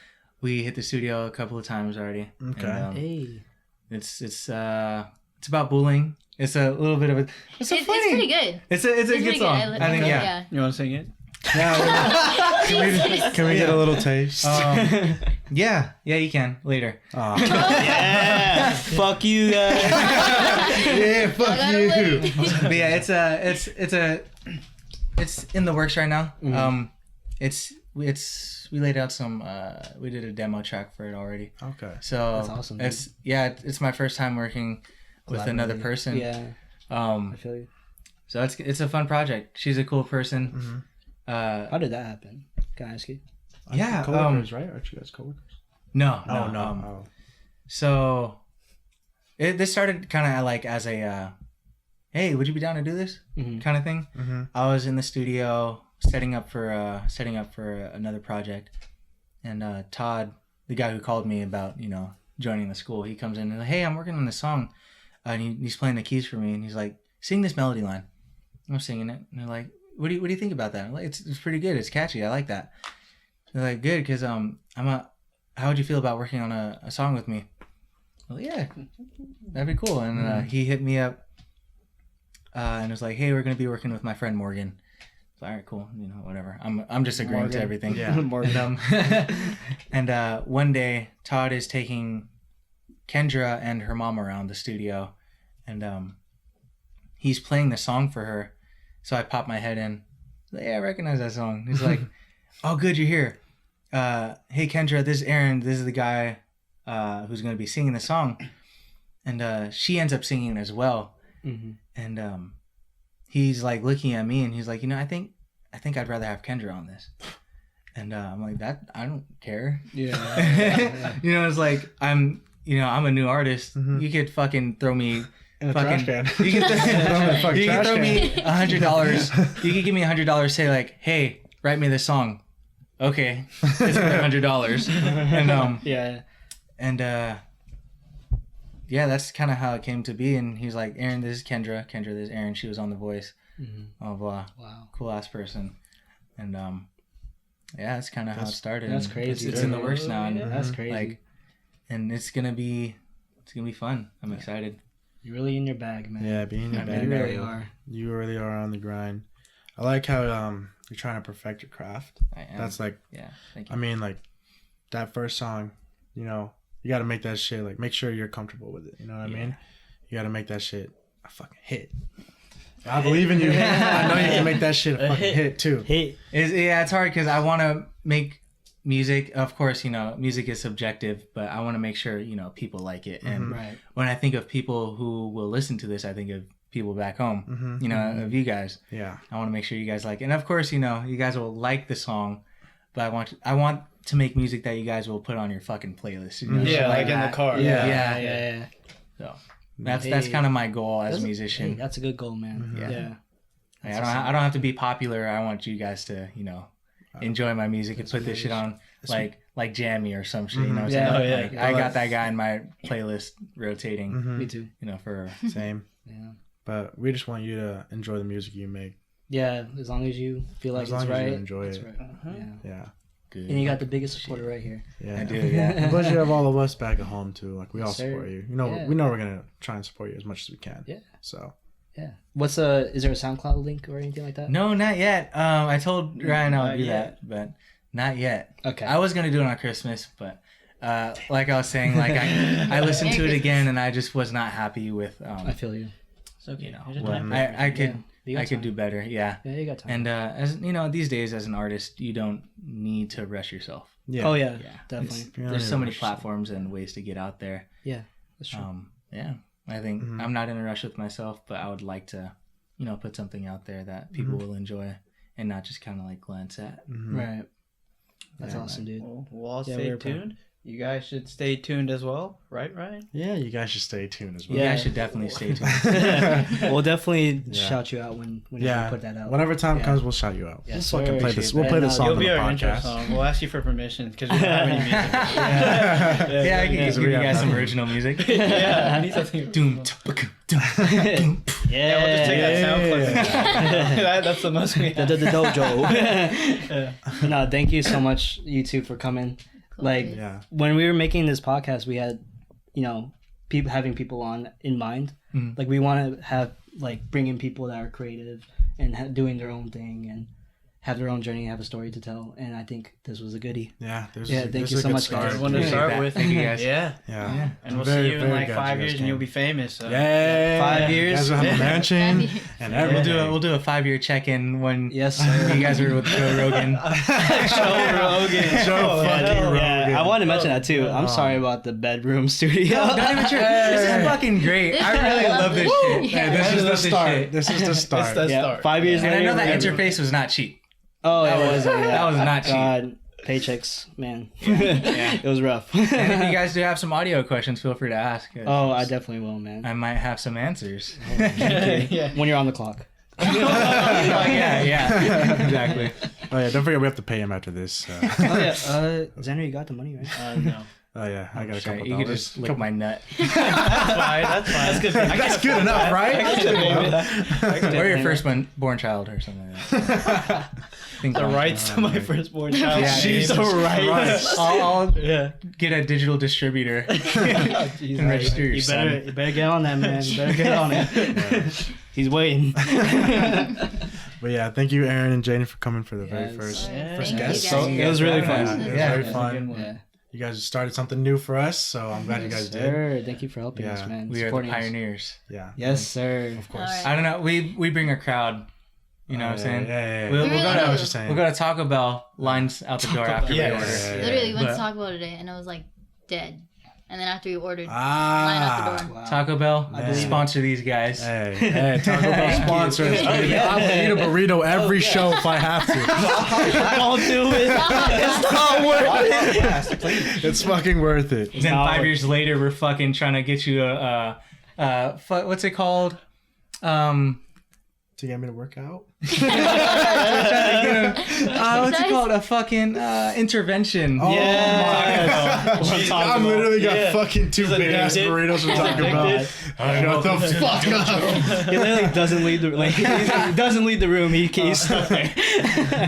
we hit the studio a couple of times already. Okay. And, Hey. it's about bullying. It's a little bit of a. It's so It's funny. pretty good. It's a It's good song. I think yeah. You want to sing it? Can we get a little taste? Yeah, you can later. Aw. Yeah. Fuck you guys. Yeah, fuck I gotta you. wait. But yeah, it's in the works right now. We laid out some. We did a demo track for it already. Okay. So That's awesome, dude. it's my first time working with another person. Yeah. Um, I feel you. so it's a fun project. She's a cool person. How did that happen? Can I ask you? Yeah. Coworkers, right? Aren't you guys coworkers? No. Oh. So this started kind of like as a, hey, would you be down to do this kind of thing? I was in the studio setting up for another project, and Todd, the guy who called me about joining the school, he comes in and like, hey, I'm working on this song, and he's playing the keys for me, and he's like, sing this melody line. I'm singing it, and they're like, what do you think about that? I'm like, it's pretty good. It's catchy. I like that. They're like, good, because how would you feel about working on a song with me? Well, yeah, that'd be cool. And he hit me up and it was like, hey, we're gonna be working with my friend Morgan. All right, cool. Whatever. I'm just agreeing to everything. Yeah. Morgan. And one day, Todd is taking Kendra and her mom around the studio, and he's playing the song for her. So I pop my head in. Like, yeah, I recognize that song. He's like, "Oh, good, you're here. Hey, Kendra, this is Aaron. This is the guy who's going to be singing the song." And she ends up singing as well. Mm-hmm. And he's like looking at me, and he's like, I think I'd rather have Kendra on this. And I'm like, that I don't care. Yeah. It's like I'm a new artist. Mm-hmm. You could fucking throw me in a trash can. You can throw me $100. You could give me $100. Say like, hey, write me this song. Okay, it's $100. And yeah, that's kind of how it came to be. And he's like, Aaron, this is Kendra. Kendra, this is Aaron. She was on The Voice. Mm-hmm. Blah blah. Wow. Cool ass person. And yeah, that's kind of how it started. That's crazy. It's in the works now. And that's crazy. Like, and it's gonna be fun. I'm excited. You're really in your bag, man. Yeah, being in your bag. You really are. You really are on the grind. I like how you're trying to perfect your craft. I am. That's like, yeah. Thank you. I mean, like that first song, you got to make that shit, like, make sure you're comfortable with it. You know what I mean? You got to make that shit a fucking hit. I believe in you. I know you can make that shit a fucking hit too. It's hard because I want to make music. Of course, music is subjective, but I want to make sure, people like it. And when I think of people who will listen to this, I think of people back home, of you guys. Yeah. I want to make sure you guys like it. And of course, you guys will like the song, but I want to make music that you guys will put on your fucking playlist. Like in the car. Yeah. So that's kind of my goal as a musician. Hey, that's a good goal, man. Mm-hmm. Yeah. I don't have to be popular. I want you guys to, enjoy my music and put this shit on like Jammy or some shit. You know what I'm saying? I got that guy in my playlist rotating. Mm-hmm. Me too. For same. Yeah. But we just want you to enjoy the music you make. Yeah, as long as you feel like it's right. As long as you enjoy it. Right. Uh-huh. Yeah. Good. And you got the biggest supporter right here. Yeah, I do. Yeah. And plus, you have all of us back at home too. Like we all Sir. support you. We know we're gonna try and support you as much as we can. Yeah. So. Yeah. Is there a SoundCloud link or anything like that? No, not yet. I told Ryan I would do that, but not yet. Okay. I was gonna do it on Christmas, but like I was saying, like I listened to it again, and I just was not happy with. I feel you. It's okay. I could do better. Yeah. Yeah, you got time. And as these days as an artist, you don't need to rush yourself. Yeah. Oh yeah. Definitely. There's so many platforms and ways to get out there. Yeah, that's true. Yeah. I think I'm not in a rush with myself, but I would like to, put something out there that people will enjoy and not just kind of like glance at. Mm-hmm. Right. That's awesome, dude. We'll all stay tuned. You guys should stay tuned as well, right, Ryan? Yeah, you guys should stay tuned as well. Yeah, you guys should definitely stay tuned. We'll definitely shout you out when you put that out. Whenever time comes, we'll shout you out. Yes, we'll fucking play this. We'll play this song You'll on be the our intro podcast. song. We'll ask you for permission because we don't have any music. Yeah, I can give you guys some original music. Yeah, I need something. Doom. Yeah, we'll just take that sound clip. That's the most we have. The dojo. No, thank you so much, you two, for coming. Like, when we were making this podcast, we had, having people on in mind. Like, we want to have, bring in people that are creative and doing their own thing and have their own journey, have a story to tell. And I think this was a goodie. Yeah. Thank you so much, guys. Good one to start with. Thank you, guys. Yeah. And we'll see you in 5 years and you'll be famous. So. Yeah. 5 years. You guys will have a mansion. And everything. We'll do a 5-year check-in when you guys are with Joe Rogan. Joe fucking Rogan. I wanted to mention that too. I'm sorry about the bedroom studio. No, not even true. This is fucking great. I really love this shit. Yeah, this is the start. This is the start. It's the start. 5 years later. And I know that interface was not cheap. Oh, it was. That was not cheap. God, paychecks, man. It was rough. And if you guys do have some audio questions, feel free to ask. Oh, I definitely will, man. I might have some answers. When you're on the clock. Yeah, exactly. Oh yeah, don't forget we have to pay him after this. Xander, you got the money, right? No. Oh yeah, I got a couple You dollars. could just lick my nut. That's fine. That's good. That's good enough, right? Or your firstborn child or something like that. The rights to my firstborn child. Yeah, Jesus the Christ. I'll get a digital distributor and register your son. You better get on that, man. You better get on it. He's waiting. But yeah, thank you, Aaron and Jaden, for coming for the very first Thank guest. you So guys. it was really fun. It was very fun. Yeah. You guys started something new for us, so I'm glad you guys did. Sir, thank you for helping Yeah. us, man. We are the Supporting us. pioneers. Yeah. Yes, sir. Of course. Alright. I don't know. We bring a crowd. You know what I'm saying? Yeah. We'll We go really I know what to you're saying. we'll go to Taco Bell. Lines out the door after we Yes. order. Yeah. Literally, we went But- to Taco Bell today, and it was like dead. And then after we ordered, line Ah. out the door. Wow. Taco Bell, Man. sponsor these guys. Hey, Taco Bell sponsor us. Oh, yeah. I will eat a burrito every show if I have to. Don't do it. It's not worth it. It's fucking worth it. Then No. 5 years later, we're fucking trying to get you what's it called? To get me to work out? What's it called? A fucking intervention. Oh Yeah. I literally got Yeah. fucking two like, big ass addicted. burritos from Taco Bell. Shut the fuck up. He literally doesn't leave the he doesn't leave the room. He's stuck there.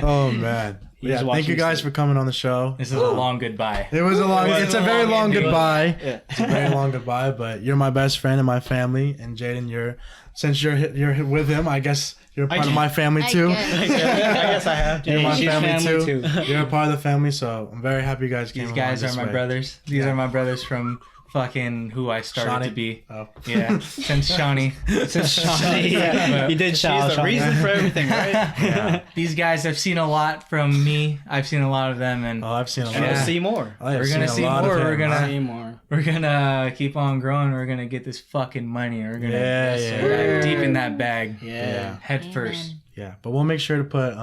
Oh man. He's Yeah, thank watching you guys sleep. for coming on the show. This is a long goodbye. It was a long. was It's a a very long long ending. goodbye. Yeah. It's a very long goodbye. But you're my best friend and my family. And Jaden, since you're with him, I guess you're part of my family I too. guess. I guess I have to. You're my she's family, family too. You're a part of the family, so I'm very happy you guys came. These guys along are this my way. brothers. These are my brothers from fucking who I started Shawnee. to be. Oh. Yeah, since Shawnee. Shawnee, yeah. He did She's shout. the reason for everything, right? Yeah. These guys have seen a lot from me. I've seen a lot of them, and Oh, I've seen a lot. And Yeah. we'll see more. I have We're gonna seen see a lot more. Of him. We're gonna- See more. we're gonna keep on growing. We're gonna get this fucking money. We're gonna dive deep in that bag, Yeah. head Amen. first. Yeah, but we'll make sure to put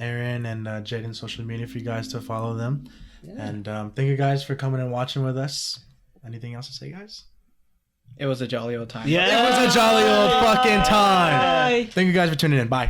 Aaron and Jaden's social media for you guys to follow them. And thank you guys for coming and watching with us. Anything else to say, guys? It was a jolly old time. Yeah. It was a jolly old fucking time. Bye. Thank you guys for tuning in. Bye.